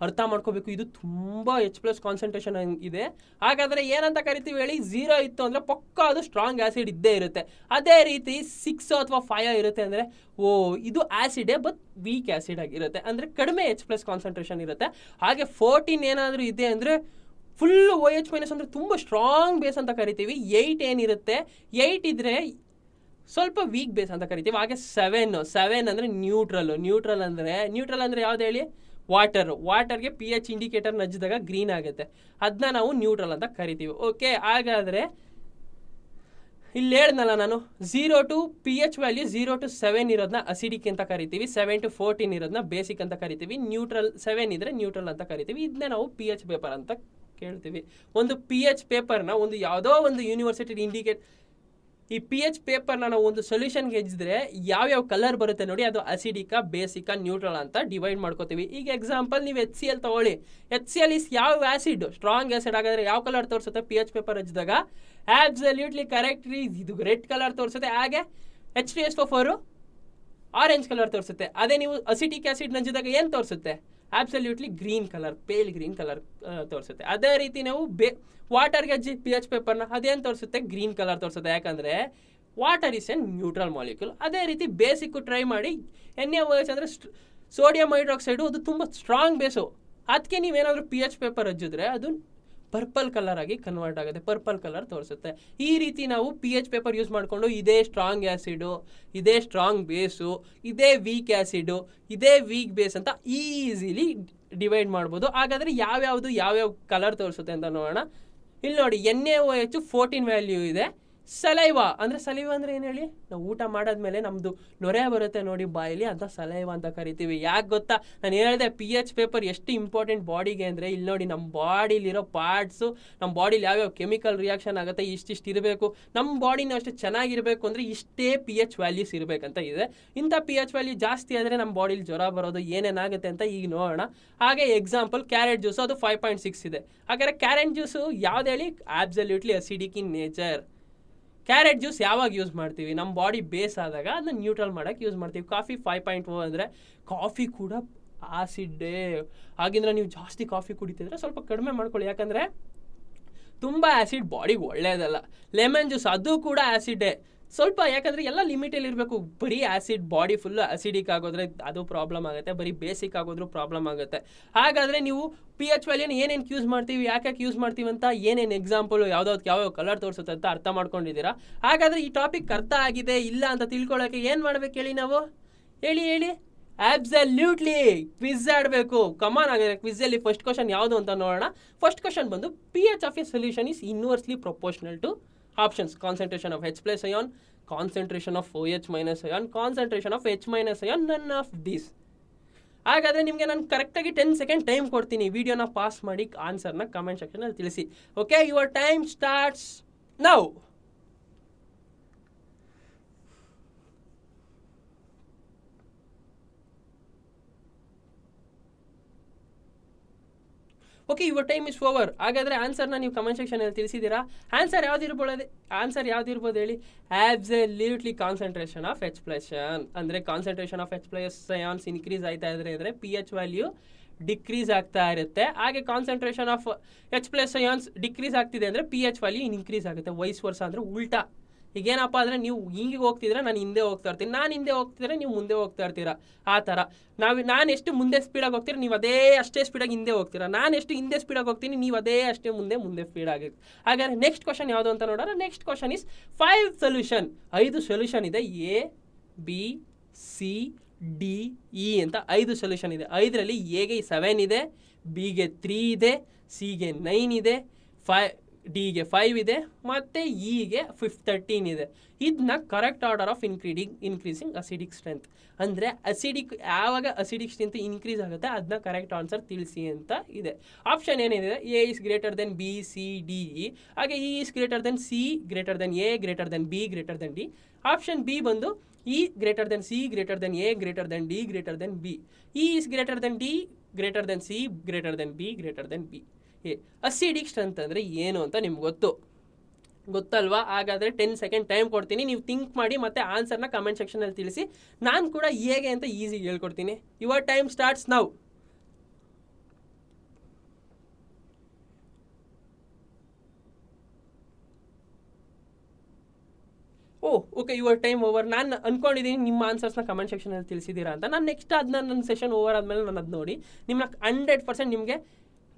A: ಅರ್ಥ ಮಾಡ್ಕೋಬೇಕು ಇದು ತುಂಬ H ಪ್ಲಸ್ ಕಾನ್ಸಂಟ್ರೇಷನ್ ಇದೆ. ಹಾಗಾದರೆ ಏನಂತ ಕರಿತೀವಿ ಹೇಳಿ? 0 ಇತ್ತು ಅಂದರೆ ಪಕ್ಕ ಅದು ಸ್ಟ್ರಾಂಗ್ ಆ್ಯಸಿಡ್ ಇದ್ದೇ ಇರುತ್ತೆ. ಅದೇ ರೀತಿ 6 ಅಥವಾ 5 ಇರುತ್ತೆ ಅಂದರೆ ಇದು ಆ್ಯಸಿಡೇ ಬಟ್ ವೀಕ್ ಆ್ಯಸಿಡ್ ಆಗಿರುತ್ತೆ, ಅಂದರೆ ಕಡಿಮೆ H ಪ್ಲಸ್ ಕಾನ್ಸಂಟ್ರೇಷನ್ ಇರುತ್ತೆ. ಹಾಗೆ 14 ಏನಾದರೂ ಇದೆ ಅಂದರೆ ಫುಲ್ಲು OH ಮೈನಸ್ ಅಂದರೆ ತುಂಬ ಸ್ಟ್ರಾಂಗ್ ಬೇಸ್ ಅಂತ ಕರಿತೀವಿ. 8 ಏನಿರುತ್ತೆ, 8 ಇದ್ದರೆ ಸ್ವಲ್ಪ ವೀಕ್ ಬೇಸ್ ಅಂತ ಕರಿತೀವಿ. ಹಾಗೆ 7 ಅಂದರೆ ನ್ಯೂಟ್ರಲ್ ಅಂದರೆ ಯಾವ್ದು ಹೇಳಿ? ವಾಟರ್ಗೆ ಪಿ ಎಚ್ ಇಂಡಿಕೇಟರ್ ನಜ್ಜಿದಾಗ ಗ್ರೀನ್ ಆಗುತ್ತೆ, ಅದನ್ನ ನಾವು ನ್ಯೂಟ್ರಲ್ ಅಂತ ಕರಿತೀವಿ. ಓಕೆ, ಹಾಗಾದರೆ ಇಲ್ಲಿ ಹೇಳ್ದಲ್ಲ ನಾನು, 0 to P H value 0 to 7 ಇರೋದನ್ನ ಅಸಿಡಿಕ್ ಅಂತ ಕರಿತೀವಿ, 7 to 14 ಇರೋದನ್ನ ಬೇಸಿಕ್ ಅಂತ ಕರಿತೀವಿ, 7 ಇದ್ರೆ ನ್ಯೂಟ್ರಲ್ ಅಂತ ಕರಿತೀವಿ. ಇದನ್ನೇ ನಾವು ಪಿ ಎಚ್ ಪೇಪರ್ ಅಂತ ಕೇಳ್ತೀವಿ. ಒಂದು ಪಿ ಎಚ್ ಪೇಪರ್ನ ಒಂದು ಯಾವುದೋ ಒಂದು ಯೂನಿವರ್ಸಿಟಿ ಈ ಪಿ ಎಚ್ ಪೇಪರ್ನ ನಾವು ಒಂದು ಸೊಲ್ಯೂಷನ್ಗೆ ಹೆಜ್ಜಿದ್ರೆ ಯಾವ್ಯಾವ ಕಲರ್ ಬರುತ್ತೆ ನೋಡಿ, ಅದು ಅಸಿಡಿಕಾ, ಬೇಸಿಕಾ, ನ್ಯೂಟ್ರಲ್ ಅಂತ ಡಿವೈಡ್ ಮಾಡ್ಕೋತೀವಿ. ಈಗ ಎಕ್ಸಾಂಪಲ್ ನೀವು HCl ತಗೊಳ್ಳಿ. HCl ಇಸ್ ಯಾವ ಆ್ಯಸಿಡ್? Strong acid. ಹಾಗಾದರೆ ಯಾವ ಕಲರ್ ತೋರಿಸುತ್ತೆ ಪಿ ಎಚ್ ಪೇಪರ್ ಹಚ್ಚಿದಾಗ? ಆಬ್ಸಲ್ಯೂಟ್ಲಿ ಕರೆಕ್ಟ್ ರೀ, ಇದು ರೆಡ್ ಕಲರ್ ತೋರಿಸುತ್ತೆ. ಹಾಗೆ H2SO4 ಆರೆಂಜ್ ಕಲರ್ ತೋರಿಸುತ್ತೆ. ಅದೇ ನೀವು ಅಸಿಟಿಕ್ ಆ್ಯಸಿಡ್ ನಂಜಿದಾಗ ಏನು ತೋರಿಸುತ್ತೆ? Absolutely green colour, pale green colour ತೋರಿಸುತ್ತೆ. ಅದೇ ರೀತಿ ನಾವು ವಾಟರ್ಗೆ ಹಚ್ಚಿ ಪಿ ಎಚ್ ಪೇಪರ್ನ ಅದೇನು ತೋರಿಸುತ್ತೆ? ಗ್ರೀನ್ ಕಲರ್ ತೋರಿಸುತ್ತೆ. ಯಾಕಂದರೆ water is N neutral molecule. ಅದೇ ರೀತಿ ಬೇಸಿಕ್ಕು ಟ್ರೈ ಮಾಡಿ. NaOH ಅಂದರೆ ಸೋಡಿಯಂ ಹೈಡ್ರಾಕ್ಸೈಡು, ಅದು ತುಂಬ ಸ್ಟ್ರಾಂಗ್ ಬೇಸು. ಅದಕ್ಕೆ ನೀವೇನಾದರೂ ಪಿ ಎಚ್ ಪೇಪರ್ ಹಚ್ಚಿದ್ರೆ ಅದು ಪರ್ಪಲ್ ಕಲರ್ ಆಗಿ ಕನ್ವರ್ಟ್ ಆಗುತ್ತೆ, ಪರ್ಪಲ್ ಕಲರ್ ತೋರಿಸುತ್ತೆ. ಈ ರೀತಿ ನಾವು ಪಿ ಎಚ್ ಪೇಪರ್ ಯೂಸ್ ಮಾಡಿಕೊಂಡು ಇದೇ ಸ್ಟ್ರಾಂಗ್ ಆ್ಯಸಿಡು, ಇದೇ ಸ್ಟ್ರಾಂಗ್ ಬೇಸು, ಇದೇ ವೀಕ್ ಆ್ಯಸಿಡು, ಇದೇ ವೀಕ್ ಬೇಸ್ ಅಂತ ಈಸಿಲಿ ಡಿವೈಡ್ ಮಾಡ್ಬೋದು. ಹಾಗಾದರೆ ಯಾವ್ಯಾವ ಕಲರ್ ತೋರಿಸುತ್ತೆ ಅಂತ ನೋಡೋಣ. ಇಲ್ಲಿ ನೋಡಿ, NaOH 14 ವ್ಯಾಲ್ಯೂ ಇದೆ. ಸಲೈವಾ ಅಂದರೆ ಏನು ಹೇಳಿ? ನಾವು ಊಟ ಮಾಡಾದ್ಮೇಲೆ ನಮ್ಮದು ನೊರೆ ಬರುತ್ತೆ ನೋಡಿ ಬಾಯಲ್ಲಿ, ಅಂತ ಸಲೈವಾ ಅಂತ ಕರಿತೀವಿ. ಯಾಕೆ ಗೊತ್ತಾ? ನಾನು ಹೇಳಿದೆ ಪಿ ಎಚ್ ಪೇಪರ್ ಎಷ್ಟು ಇಂಪಾರ್ಟೆಂಟ್ ಬಾಡಿಗೆ ಅಂದರೆ, ಇಲ್ಲಿ ನೋಡಿ ನಮ್ಮ ಬಾಡಿಲಿರೋ ಪಾರ್ಟ್ಸು, ನಮ್ಮ ಬಾಡಿಲಿ ಯಾವ್ಯಾವ ಕೆಮಿಕಲ್ ರಿಯಾಕ್ಷನ್ ಆಗುತ್ತೆ ಇಷ್ಟಿಷ್ಟು ಇರಬೇಕು. ನಮ್ಮ ಬಾಡಿನ ಅಷ್ಟು ಚೆನ್ನಾಗಿರಬೇಕು ಅಂದರೆ ಇಷ್ಟೇ ಪಿ ಎಚ್ ವ್ಯಾಲ್ಯೂಸ್ ಇರಬೇಕಂತ ಇದೆ. ಇಂಥ ಪಿ ಎಚ್ ವ್ಯಾಲ್ಯೂ ಜಾಸ್ತಿ ಆದರೆ ನಮ್ಮ ಬಾಡಿಲಿ ಜ್ವರ ಬರೋದು ಏನೇನಾಗುತ್ತೆ ಅಂತ ಈಗ ನೋಡೋಣ. ಹಾಗೆ ಎಕ್ಸಾಂಪಲ್ ಕ್ಯಾರೆಟ್ ಜ್ಯೂಸು, ಅದು 5.6 ಇದೆ. ಹಾಗಾದರೆ ಕ್ಯಾರೆಟ್ ಜ್ಯೂಸು ಯಾವ್ದು ಹೇಳಿ? Absolutely acidic in nature. Carrot juice ಯಾವಾಗ ಯೂಸ್ ಮಾಡ್ತೀವಿ? ನಮ್ಮ ಬಾಡಿ ಬೇಸ್ ಆದಾಗ ಅದನ್ನ ನ್ಯೂಟ್ರಲ್ ಮಾಡೋಕ್ಕೆ ಯೂಸ್ ಮಾಡ್ತೀವಿ. ಕಾಫಿ 5.0 ಅಂದರೆ ಕಾಫಿ ಕೂಡ ಆಸಿಡ್ಡೇ. ಹಾಗಿದ್ರೆ ನೀವು ಜಾಸ್ತಿ ಕಾಫಿ ಕುಡಿತಿದ್ರೆ ಸ್ವಲ್ಪ ಕಡಿಮೆ ಮಾಡ್ಕೊಳ್ಳಿ, ಯಾಕಂದರೆ ತುಂಬ ಆ್ಯಸಿಡ್ ಬಾಡಿಗೆ ಒಳ್ಳೆಯದಲ್ಲ. ಲೆಮನ್ ಜ್ಯೂಸ್ ಅದು ಕೂಡ ಆ್ಯಸಿಡ್ಡೇ ಸ್ವಲ್ಪ, ಯಾಕಂದರೆ ಎಲ್ಲ ಲಿಮಿಟಲ್ಲಿ ಇರಬೇಕು. ಬರೀ ಆ್ಯಸಿಡ್ ಬಾಡಿ ಫುಲ್ಲು ಆ್ಯಸಿಡಿಕ್ ಆಗೋದ್ರೆ ಅದು ಪ್ರಾಬ್ಲಮ್ ಆಗುತ್ತೆ, ಬರೀ ಬೇಸಿಕ್ ಆಗೋದ್ರೂ ಪ್ರಾಬ್ಲಮ್ ಆಗುತ್ತೆ. ಹಾಗಾದರೆ ನೀವು ಪಿ ಎಚ್ ವ್ಯಾಲ್ಯೂನ ಏನೇನು ಯೂಸ್ ಮಾಡ್ತೀವಿ, ಯಾಕೆ ಯೂಸ್ ಮಾಡ್ತೀವಿ ಅಂತ, ಏನೇನು ಎಕ್ಸಾಂಪಲು ಯಾವ್ಯಾವ ಕಲರ್ ತೋರಿಸುತ್ತೆ ಅಂತ ಅರ್ಥ ಮಾಡ್ಕೊಂಡಿದ್ದೀರಾ? ಹಾಗಾದರೆ ಈ ಟಾಪಿಕ್ ಅರ್ಥ ಆಗಿದೆ ಇಲ್ಲ ಅಂತ ತಿಳ್ಕೊಳ್ಳೋಕ್ಕೆ ಏನು ಮಾಡ್ಬೇಕು ಹೇಳಿ? ನಾವು ಹೇಳಿ ಆಬ್ಸಲ್ಯೂಟ್ಲಿ ಕ್ವಿಜ್ ಆಡಬೇಕು. ಕಮಾನ್ ಆಗಿದೆ. ಕ್ವಿಝಲ್ಲಿ ಫಸ್ಟ್ ಕ್ವಶನ್ ಯಾವುದು ಅಂತ ನೋಡೋಣ. ಫಸ್ಟ್ ಕ್ವಶನ್ ಬಂದು, p h of a solution is inversely proportional to options concentration of H plus ion, concentration of OH minus ion, concentration of H minus ion, none of these. ಹಾಗಾದರೆ ನಿಮಗೆ ನಾನು ಕರೆಕ್ಟಾಗಿ 10 ಸೆಕೆಂಡ್ ಟೈಮ್ ಕೊಡ್ತೀನಿ. ವಿಡಿಯೋನ ಪಾಸ್ ಮಾಡಿ ಆನ್ಸರ್ನ ಕಮೆಂಟ್ ಸೆಕ್ಷನಲ್ಲಿ ತಿಳಿಸಿ. Okay, your time starts now. Okay, your time is over. ಹಾಗಾದರೆ ಆನ್ಸರ್ನ ನೀವು ಕಮೆಂಟ್ ಸೆಕ್ಷನಲ್ಲಿ ತಿಳಿಸಿದ್ದೀರಾ. ಆನ್ಸರ್ ಯಾವ್ದಿರ್ಬೋದು ಹೇಳಿ? Absolutely concentration of H plus ion. ಅಂದರೆ concentration of H plus ions increase ಆಯ್ತಾ ಇದ್ರೆ pH ವ್ಯಾಲ್ಯೂ ಡಿಕ್ರೀಸ್ ಆಗ್ತಾ ಇರುತ್ತೆ. ಹಾಗೆ concentration of H plus ions decrease ಆಗ್ತಿದೆ ಅಂದರೆ pH ವ್ಯಾಲ್ಯೂ ಇನ್ಕ್ರೀಸ್ ಆಗುತ್ತೆ. ವೈಸ್ ವರ್ಸ ಅಂದರೆ ಉಲ್ಟಾ. ಈಗೇನಪ್ಪ ಅಂದರೆ ನೀವು ಹಿಂಗೆ ಹೋಗ್ತಿದ್ರೆ ನಾನು ಹಿಂದೆ ಹೋಗ್ತಾ ಇರ್ತೀನಿ, ನಾನು ಹಿಂದೆ ಹೋಗ್ತಿದ್ರೆ ನೀವು ಮುಂದೆ ಹೋಗ್ತಾ ಇರ್ತೀರಾ. ಆ ಥರ ನಾನು ಎಷ್ಟು ಮುಂದೆ ಸ್ಪೀಡಾಗಿ ಹೋಗ್ತೀರಾ ನೀವು ಅಷ್ಟೇ ಸ್ಪೀಡಾಗಿ ಹಿಂದೆ ಹೋಗ್ತೀರಾ. ನಾನು ಎಷ್ಟು ಹಿಂದೆ ಸ್ಪೀಡಾಗಿ ಹೋಗ್ತೀನಿ ನೀವು ಅಷ್ಟೇ ಮುಂದೆ ಸ್ಪೀಡ್ ಆಗುತ್ತೆ. ಹಾಗಾದರೆ ನೆಕ್ಸ್ಟ್ ಕ್ವಶನ್ ಯಾವುದು ಅಂತ ನೋಡೋಣ. Next question is 5 solution. 5 solution ಇದೆ. A, B, C, D, E ಅಂತ 5 ಸೊಲ್ಯೂಷನ್ ಇದೆ. 5ರಲ್ಲಿ ಎಗೆ 7 ಇದೆ, ಬಿಗೆ 3 ಇದೆ, ಸಿಗೆ 9 ಇದೆ, ಡಿಗೆ 5 ಇದೆ, ಮತ್ತು ಇಗೆ 13 ಇದೆ. ಇದನ್ನ correct order of increasing acidic strength. ಅಂದರೆ ಯಾವಾಗ ಅಸಿಡಿಕ್ ಸ್ಟ್ರೆಂತ್ ಇನ್ಕ್ರೀಸ್ ಆಗುತ್ತೆ ಅದನ್ನ ಕರೆಕ್ಟ್ ಆನ್ಸರ್ ತಿಳಿಸಿ ಅಂತ ಇದೆ. ಆಪ್ಷನ್ ಏನಿದೆ? A is greater than B, C, D, E. ಹಾಗೆ E is greater than C, greater than A, greater than B, greater than D. Option B ಬಂದು E greater than C, greater than A, greater than D, greater than B. E is greater than D, greater than C, greater than B, greater than B. Acidic strength ಅಂದರೆ ಏನು ಅಂತ ನಿಮ್ಗೆ ಗೊತ್ತಲ್ವಾ? ಹಾಗಾದರೆ 10 ಸೆಕೆಂಡ್ ಟೈಮ್ ಕೊಡ್ತೀನಿ, ನೀವು ಥಿಂಕ್ ಮಾಡಿ ಮತ್ತು ಆನ್ಸರ್ನ ಕಮೆಂಟ್ ಸೆಕ್ಷನಲ್ಲಿ ತಿಳಿಸಿ. ನಾನು ಕೂಡ ಹೇಗೆ ಅಂತ ಈಸಿಗೆ ಹೇಳ್ಕೊಡ್ತೀನಿ. Your time starts now. Okay, your time over. ನಾನು ಅಂದ್ಕೊಂಡಿದ್ದೀನಿ ನಿಮ್ಮ ಆನ್ಸರ್ಸ್ನ ಕಮೆಂಟ್ ಸೆಕ್ಷನಲ್ಲಿ ತಿಳಿಸಿದ್ದೀರಾ ಅಂತ. ನಾನು ನೆಕ್ಸ್ಟ್ ಅದನ್ನ ನನ್ನ ಸೆಷನ್ ಓವರ್ ಆದಮೇಲೆ ನಾನು ಅದು ನೋಡಿ ನಿಮ್ಮನ್ನ 100% ನಿಮಗೆ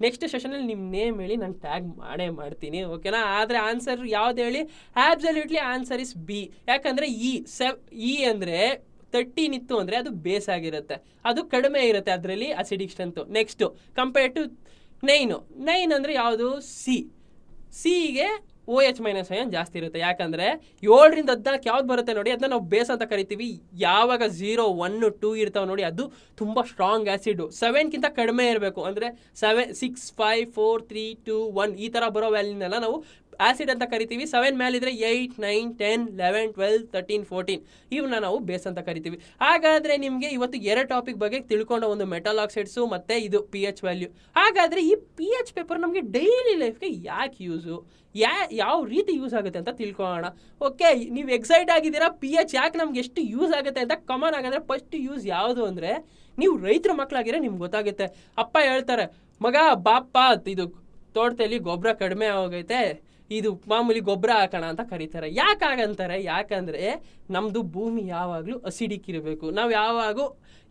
A: ನೆಕ್ಸ್ಟ್ ಸೆಷನಲ್ಲಿ ನಿಮ್ಮ ನೇಮ್ ಹೇಳಿ ನಾನು ಟ್ಯಾಗ್ ಮಾಡ್ತೀನಿ. ಓಕೆನಾ? ಆದರೆ ಆನ್ಸರ್ ಯಾವ್ದು ಹೇಳಿ? Absolutely answer is B. ಯಾಕಂದರೆ ಇ ಅಂದರೆ 13 ಇತ್ತು ಅಂದರೆ ಅದು ಬೇಸ್ ಆಗಿರುತ್ತೆ, ಅದು ಕಡಿಮೆ ಇರುತ್ತೆ ಅದರಲ್ಲಿ acidic strength. Next compare to 9 ಅಂದರೆ ಯಾವುದು? ಸಿಗೆ OH ಮೈನಸ್ ಅಯಾನ್ ಜಾಸ್ತಿ ಇರುತ್ತೆ. ಯಾಕಂದರೆ 7ರಿಂದ 14 ಯಾವ್ದು ಬರುತ್ತೆ ನೋಡಿ ಅದನ್ನ ನಾವು ಬೇಸ್ ಅಂತ ಕರಿತೀವಿ. ಯಾವಾಗ 0, 1, 2 ಇರ್ತಾವೆ ನೋಡಿ ಅದು ತುಂಬ ಸ್ಟ್ರಾಂಗ್ ಆ್ಯಸಿಡು. 7ಗಿಂತ ಕಡಿಮೆ ಇರಬೇಕು. ಅಂದರೆ 7, 6, 5, 4, 3, 2, 1 ಈ ಥರ ಬರೋ ವ್ಯಾಲ್ಯೂನೆಲ್ಲ ನಾವು ಆ್ಯಸಿಡ್ ಅಂತ ಕರಿತೀವಿ. 7 ಮೇಲಿದ್ರೆ 8, 9, 10, 11, 12, 13, 14 ಇವನ್ನ ನಾವು ಬೇಸ್ ಅಂತ ಕರಿತೀವಿ. ಹಾಗಾದರೆ ನಿಮಗೆ ಇವತ್ತು 2 ಟಾಪಿಕ್ ಬಗ್ಗೆ ತಿಳ್ಕೊಂಡ, ಒಂದು ಮೆಟಲ್ ಆಕ್ಸೈಡ್ಸು ಮತ್ತು ಇದು pH ವ್ಯಾಲ್ಯೂ. ಹಾಗಾದರೆ ಈ pH ಪೇಪರ್ ನಮಗೆ ಡೈಲಿ ಲೈಫ್ಗೆ ಯಾಕೆ ಯೂಸು, ಯಾವ ರೀತಿ ಯೂಸ್ ಆಗುತ್ತೆ ಅಂತ ತಿಳ್ಕೊಳ್ಳೋಣ. ಓಕೆ, ನೀವು ಎಕ್ಸೈಟ್ ಆಗಿದ್ದೀರಾ pH ಯಾಕೆ ನಮ್ಗೆ ಎಷ್ಟು ಯೂಸ್ ಆಗುತ್ತೆ ಅಂತ? ಕಾಮನ್ ಆಗಂದರೆ ಫಸ್ಟ್ ಯೂಸ್ ಯಾವುದು ಅಂದರೆ, ನೀವು ರೈತರ ಮಕ್ಕಳಾಗಿರೋ ನಿಮ್ಗೆ ಗೊತ್ತಾಗುತ್ತೆ. ಅಪ್ಪ ಹೇಳ್ತಾರೆ, ಮಗ ಬಾಪ್ಪ ಇದು ತೋಟದಲ್ಲಿ ಗೊಬ್ಬರ ಕಡಿಮೆ ಆಗೋಗೈತೆ, ಇದು ಮಾಮೂಲಿ ಗೊಬ್ಬರ ಹಾಕೋಣ ಅಂತ ಕರೀತಾರೆ. ಯಾಕಾಗಂತಾರೆ? ಯಾಕಂದರೆ ನಮ್ಮದು ಭೂಮಿ ಯಾವಾಗಲೂ ಅಸಿಡಿಕ್ ಇರಬೇಕು. ನಾವು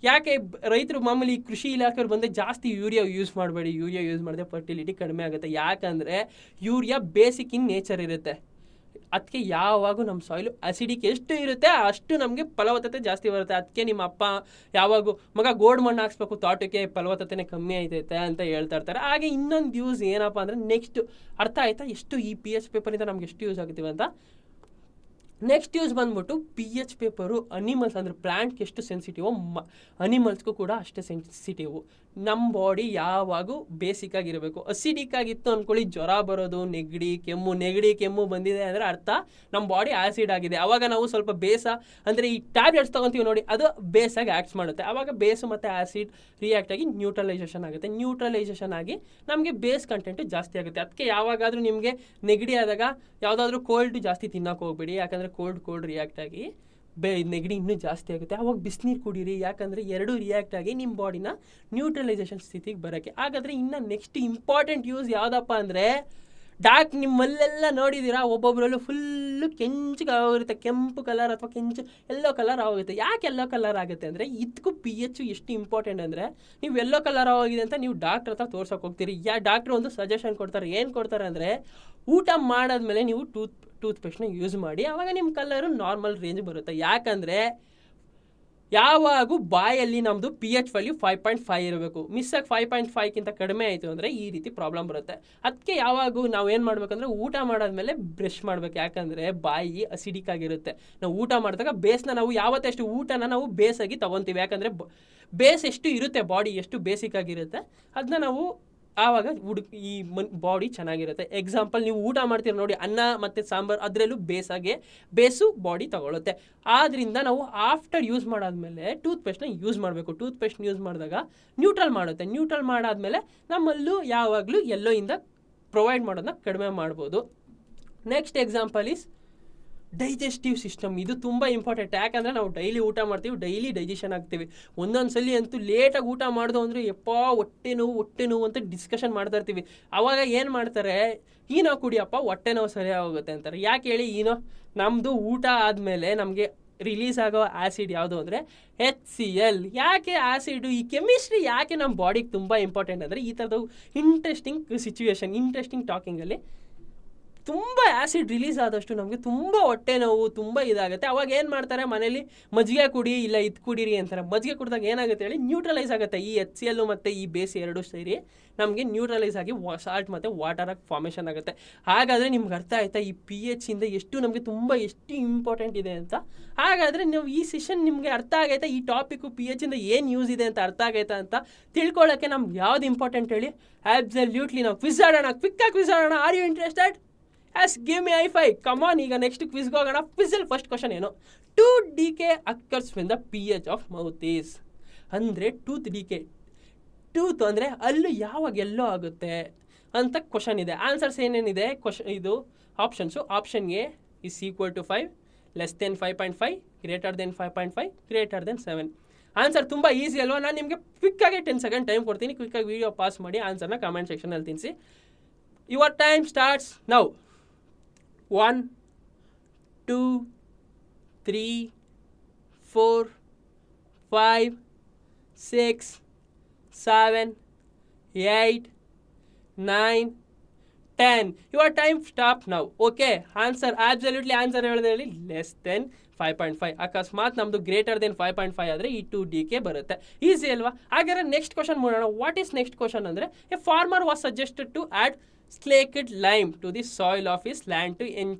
A: ಯಾಕೆ ರೈತರು ಮಾಮೂಲಿ ಕೃಷಿ ಇಲಾಖೆಯವ್ರು ಬಂದರೆ ಜಾಸ್ತಿ ಯೂರಿಯಾ ಯೂಸ್ ಮಾಡಬೇಡಿ, ಯೂರಿಯಾ ಯೂಸ್ ಮಾಡಿದ್ರೆ ಫರ್ಟಿಲಿಟಿ ಕಡಿಮೆ ಆಗುತ್ತೆ. ಯಾಕಂದರೆ ಯೂರಿಯಾ ಬೇಸಿಕ್ ಇನ್ ನೇಚರ್ ಇರುತ್ತೆ. ಅದಕ್ಕೆ ಯಾವಾಗೂ ನಮ್ಮ ಸಾಯಿಲು ಅಸಿಡಿಕ್ ಎಷ್ಟು ಇರುತ್ತೆ ಅಷ್ಟು ನಮಗೆ ಫಲವತ್ತತೆ ಜಾಸ್ತಿ ಬರುತ್ತೆ. ಅದಕ್ಕೆ ನಿಮ್ಮ ಅಪ್ಪ ಯಾವಾಗೂ ಮಗ ಗೋಲ್ಡ್ ಮಣ್ಣು ಹಾಕ್ಸ್ಬೇಕು ತೋಟಕ್ಕೆ, ಫಲವತ್ತತೆನೇ ಕಮ್ಮಿ ಆಯ್ತೈತೆ ಅಂತ ಹೇಳ್ತಾ ಇರ್ತಾರೆ. ಹಾಗೆ ಇನ್ನೊಂದು ಯೂಸ್ ಏನಪ್ಪ ಅಂದರೆ, ನೆಕ್ಸ್ಟ್ ಅರ್ಥ ಆಯ್ತಾ ಎಷ್ಟು ಈ pH ಪೇಪರಿಂದ ನಮ್ಗೆ ಎಷ್ಟು ಯೂಸ್ ಆಗುತ್ತೀವಿ ಅಂತ? ನೆಕ್ಸ್ಟ್ ಯೂಸ್ ಬಂದ್ಬಿಟ್ಟು pH ಪೇಪರು ಅನಿಮಲ್ಸ್ ಅಂದರೆ ಪ್ಲ್ಯಾಂಟ್ಗೆ ಎಷ್ಟು ಸೆನ್ಸಿಟಿವೋ ಅನಿಮಲ್ಸ್ಗೂ ಕೂಡ ಅಷ್ಟೇ ಸೆನ್ಸಿಟಿವು. ನಮ್ಮ ಬಾಡಿ ಯಾವಾಗೂ ಬೇಸಿಕ್ಕಾಗಿರಬೇಕು. ಅಸಿಡಿಕ್ ಆಗಿತ್ತು ಅಂದ್ಕೊಳ್ಳಿ, ಜ್ವರ ಬರೋದು, ನೆಗಡಿ ಕೆಮ್ಮು ಬಂದಿದೆ ಅಂದರೆ ಅರ್ಥ ನಮ್ಮ ಬಾಡಿ ಆ್ಯಸಿಡ್ ಆಗಿದೆ. ಆವಾಗ ನಾವು ಸ್ವಲ್ಪ ಅಂದರೆ ಈ ಟ್ಯಾಬ್ಲೆಟ್ಸ್ ತೊಗೊತೀವಿ ನೋಡಿ, ಅದು ಬೇಸಾಗಿ ಆ್ಯಕ್ಟ್ಸ್ ಮಾಡುತ್ತೆ. ಆವಾಗ ಬೇಸು ಮತ್ತು ಆ್ಯಸಿಡ್ ರಿಯಾಕ್ಟ್ ಆಗಿ ನ್ಯೂಟ್ರಲೈಸೇಷನ್ ಆಗುತ್ತೆ. ನ್ಯೂಟ್ರಲೈಸೇಷನ್ ಆಗಿ ನಮಗೆ ಬೇಸ್ ಕಂಟೆಂಟು ಜಾಸ್ತಿ ಆಗುತ್ತೆ. ಅದಕ್ಕೆ ಯಾವಾಗಾದರೂ ನಿಮಗೆ ನೆಗಡಿ ಆದಾಗ ಯಾವುದಾದ್ರೂ ಕೋಲ್ಡ್ ಜಾಸ್ತಿ ತಿನ್ನೋಕೆ ಹೋಗ್ಬೇಡಿ. ಯಾಕಂದರೆ ಕೋಲ್ಡ್ ರಿಯಾಕ್ಟ್ ಆಗಿ ನೆಗಡಿ ಇನ್ನೂ ಜಾಸ್ತಿ ಆಗುತ್ತೆ. ಅವಾಗ ಬಿಸಿನೀರು ಕುಡೀರಿ. ಯಾಕಂದರೆ 2 ರಿಯಾಕ್ಟ್ ಆಗಿ ನಿಮ್ಮ ಬಾಡಿನ ನ್ಯೂಟ್ರಲೈಸೇಷನ್ ಸ್ಥಿತಿಗೆ ಬರೋಕ್ಕೆ. ಹಾಗಾದರೆ ಇನ್ನು ನೆಕ್ಸ್ಟ್ ಇಂಪಾರ್ಟೆಂಟ್ ಯೂಸ್ ಯಾವುದಪ್ಪ ಅಂದರೆ, ನಿಮ್ಮಲ್ಲೆಲ್ಲ ನೋಡಿದ್ದೀರಾ ಒಬ್ಬೊಬ್ಬರಲ್ಲೂ ಫುಲ್ಲು ಕೆಂಚಿಗಾಗಿರುತ್ತೆ, ಕೆಂಪು ಕಲರ್ ಅಥವಾ ಎಲ್ಲೋ ಕಲರ್ ಆಗೋಗುತ್ತೆ. ಯಾಕೆ ಎಲ್ಲೋ ಕಲರ್ ಆಗುತ್ತೆ ಅಂದರೆ, ಇದಕ್ಕೂ pH ಎಷ್ಟು ಇಂಪಾರ್ಟೆಂಟ್ ಅಂದರೆ, ನೀವು ಎಲ್ಲೋ ಕಲರ್ ಆಗೋಗಿದೆ ಅಂತ ನೀವು ಡಾಕ್ಟ್ರ್ ಹತ್ರ ತೋರ್ಸೋಕೆ ಹೋಗ್ತೀರಿ. ಡಾಕ್ಟ್ರು ಒಂದು ಸಜೆಷನ್ ಕೊಡ್ತಾರೆ. ಏನು ಕೊಡ್ತಾರೆ ಅಂದರೆ, ಊಟ ಮಾಡಾದ್ಮೇಲೆ ನೀವು ಟೂತ್ ಪೇಸ್ಟ್ನ ಯೂಸ್ ಮಾಡಿ, ಆವಾಗ ನಿಮ್ಮ ಕಲರು ನಾರ್ಮಲ್ ರೇಂಜ್ ಬರುತ್ತೆ. ಯಾಕಂದರೆ ಯಾವಾಗೂ ಬಾಯಲ್ಲಿ ನಮ್ಮದು ಪಿ ಎಚ್ ವ್ಯಾಲ್ಯೂ 5.5 ಇರಬೇಕು. ಮಿಸ್ಸಾಗಿ 5.5ಕ್ಕಿಂತ ಕಡಿಮೆ ಆಯಿತು ಅಂದರೆ ಈ ರೀತಿ ಪ್ರಾಬ್ಲಮ್ ಬರುತ್ತೆ. ಅದಕ್ಕೆ ಯಾವಾಗೂ ನಾವು ಏನು ಮಾಡಬೇಕಂದ್ರೆ ಊಟ ಮಾಡಾದ್ಮೇಲೆ ಬ್ರಷ್ ಮಾಡಬೇಕು. ಯಾಕಂದರೆ ಬಾಯಿ ಅಸಿಡಿಕ್ ಆಗಿರುತ್ತೆ. ನಾವು ಊಟ ಮಾಡಿದಾಗ ಬೇಸ್ನ ನಾವು ಯಾವತ್ತಷ್ಟು ಊಟನ ನಾವು ಬೇಸಾಗಿ ತೊಗೊತೀವಿ. ಯಾಕಂದರೆ ಬೇಸ್ ಎಷ್ಟು ಇರುತ್ತೆ, ಬಾಡಿ ಎಷ್ಟು ಬೇಸಿಕ್ ಆಗಿರುತ್ತೆ ಅದನ್ನ ನಾವು ಆವಾಗ ಈ ಬಾಡಿ ಚೆನ್ನಾಗಿರುತ್ತೆ. ಎಕ್ಸಾಂಪಲ್ ನೀವು ಊಟ ಮಾಡ್ತೀರ ನೋಡಿ, ಅನ್ನ ಮತ್ತು ಸಾಂಬಾರು ಅದರಲ್ಲೂ ಬೇಸು ಬಾಡಿ ತಗೊಳುತ್ತೆ. ಆದ್ದರಿಂದ ನಾವು ಆಫ್ಟರ್ ಯೂಸ್ ಮಾಡಾದ್ಮೇಲೆ ಟೂತ್ಪೇಸ್ಟ್ನ ಯೂಸ್ ಮಾಡಬೇಕು. ಟೂತ್ಪೇಸ್ಟ್ ಯೂಸ್ ಮಾಡಿದಾಗ ನ್ಯೂಟ್ರಲ್ ಮಾಡುತ್ತೆ. ನ್ಯೂಟ್ರಲ್ ಮಾಡಾದ್ಮೇಲೆ ನಮ್ಮಲ್ಲೂ ಯಾವಾಗಲೂ ಎಲ್ಲೋಯಿಂದ ಪ್ರೊವೈಡ್ ಮಾಡೋದನ್ನ ಕಡಿಮೆ ಮಾಡ್ಬೋದು. Next example is digestive system. ಇದು ತುಂಬ ಇಂಪಾರ್ಟೆಂಟ್. ಯಾಕಂದರೆ ನಾವು ಡೈಲಿ ಊಟ ಮಾಡ್ತೀವಿ, ಡೈಲಿ ಡೈಜೆಷನ್ ಆಗ್ತೀವಿ. ಒಂದೊಂದು ಸಲ ಅಂತೂ ಲೇಟಾಗಿ ಊಟ ಮಾಡ್ದು ಅಂದರೆ ಹೊಟ್ಟೆ ನೋವು ಅಂತ ಡಿಸ್ಕಷನ್ ಮಾಡ್ತಾ ಇರ್ತೀವಿ. ಆವಾಗ ಏನು ಮಾಡ್ತಾರೆ, ಈನೋ ಕುಡಿಯಪ್ಪ ಹೊಟ್ಟೆ ನೋವು ಸರಿಯಾಗೋಗುತ್ತೆ ಅಂತಾರೆ. ಯಾಕೆ ಹೇಳಿ, ಈನೋ ನಮ್ಮದು ಊಟ ಆದಮೇಲೆ ನಮಗೆ ರಿಲೀಸ್ ಆಗೋ ಆ್ಯಸಿಡ್ ಯಾವುದು ಅಂದರೆ HCl. ಯಾಕೆ ಆ್ಯಸಿಡು, ಈ ಕೆಮಿಸ್ಟ್ರಿ ಯಾಕೆ ನಮ್ಮ ಬಾಡಿಗೆ ತುಂಬ ಇಂಪಾರ್ಟೆಂಟ್ ಅಂದರೆ ಈ ಥರದ್ದು ಇಂಟ್ರೆಸ್ಟಿಂಗ್ ಸಿಚುವೇಶನ್, ಇಂಟ್ರೆಸ್ಟಿಂಗ್ ಟಾಕಿಂಗಲ್ಲಿ ತುಂಬ ಆ್ಯಸಿಡ್ ರಿಲೀಸ್ ಆದಷ್ಟು ನಮಗೆ ತುಂಬ ಹೊಟ್ಟೆ ನೋವು ತುಂಬ ಇದಾಗುತ್ತೆ. ಅವಾಗ ಏನು ಮಾಡ್ತಾರೆ, ಮನೇಲಿ ಮಜ್ಜಿಗೆ ಕುಡಿ, ಇಲ್ಲ ಇದು ಕುಡೀರಿ ಅಂತಾರೆ. ಮಜ್ಜಿಗೆ ಕುಡಿದಾಗ ಏನಾಗುತ್ತೆ ಹೇಳಿ, ನ್ಯೂಟ್ರಲೈಸ್ ಆಗುತ್ತೆ. ಈ HCl ಮತ್ತು ಈ ಬೇಸ್ ಎರಡು ಸೇರಿ ನಮಗೆ ನ್ಯೂಟ್ರಲೈಸ್ ಆಗಿ ಸಾಲ್ಟ್ ಮತ್ತು ವಾಟರಾಗಿ ಫಾರ್ಮೇಷನ್ ಆಗುತ್ತೆ. ಹಾಗಾದರೆ ನಿಮ್ಗೆ ಅರ್ಥ ಆಯ್ತಾ ಈ PH ಇಂದ ಎಷ್ಟು ನಮಗೆ ಎಷ್ಟು ಇಂಪಾರ್ಟೆಂಟ್ ಇದೆ ಅಂತ. ಹಾಗಾದರೆ ನೀವು ಈ ಸೆಷನ್ ನಿಮಗೆ ಅರ್ಥ ಆಗೈತಾ, ಈ ಟಾಪಿಕ್ಕು PH ಇಂದ ಏನು ಯೂಸ್ ಇದೆ ಅಂತ ಅರ್ಥ ಆಗೈತಾ ಅಂತ ತಿಳ್ಕೊಳ್ಳೋಕ್ಕೆ ನಮ್ಗೆ ಯಾವ್ದು ಇಂಪಾರ್ಟೆಂಟ್ ಹೇಳಿ? ಅಬ್ಸಲ್ಯೂಟ್ಲಿ ನಾವು ಕ್ವಿಜ್ ಆಡೋಣ, ಕ್ವಿಕ್ಕಾಗಿ ಕ್ವಿಜ್ ಆಡೋಣ. Are you interested? Give me high five. Come on, ಈಗ ನೆಕ್ಸ್ಟ್ ಕ್ವಿಜ್ಗೆ ಹೋಗೋಣ. ಕ್ವಿಝಲ್ಲಿ ಫಸ್ಟ್ ಕ್ವಶನ್ ಏನು? Tooth decay occurs when the PH of mouth is. ಅಂದರೆ ಟೂತ್ ಡಿಕೆ, ಟೂತ್ ಅಂದರೆ ಅಲ್ಲೂ ಯಾವಾಗ ಎಲ್ಲೋ ಆಗುತ್ತೆ ಅಂತ ಕ್ವಶನ್ ಇದೆ. ಆನ್ಸರ್ಸ್ ಏನೇನಿದೆ ಇದು options. Option a is equal to 5, less than 5.5, greater than 5.5, greater than 7. Answer ತುಂಬ ಈಸಿ ಅಲ್ವಾ? ನಾನು ನಿಮಗೆ ಕ್ವಿಕ್ಕಾಗಿ 10 ಸೆಕೆಂಡ್ ಟೈಮ್ ಕೊಡ್ತೀನಿ. ಕ್ವಿಕ್ಕಾಗಿ ವೀಡಿಯೋ ಪಾಸ್ ಮಾಡಿ ಆನ್ಸರ್ನ ಕಮೆಂಟ್ ಸೆಕ್ಷನಲ್ಲಿ ತಿಳಿಸಿ. Your time starts now. 1, 2, 3, 4, 5, 6, 7, 8, 9, 10. Your time stop now. Okay, answer absolutely answer ಹೇಳಿದ್ರೆ ಲೆಸ್ ದೆನ್ 5.5. ಅಕಸ್ಮಾತ್ ನಮ್ಮದು ಗ್ರೇಟರ್ ದೆನ್ 5.5 ಆದರೆ ಈ 2DK ಬರುತ್ತೆ. ಈಸಿ ಅಲ್ವಾ? ಹಾಗಾದ್ರೆ ನೆಕ್ಸ್ಟ್ ಕ್ವಶನ್ ಮಾಡೋಣ. ವಾಟ್ ಈಸ್ ನೆಕ್ಸ್ಟ್ ಕ್ವಶನ್ ಅಂದರೆ, a farmer was suggested to add slaked lime to the soil of his land to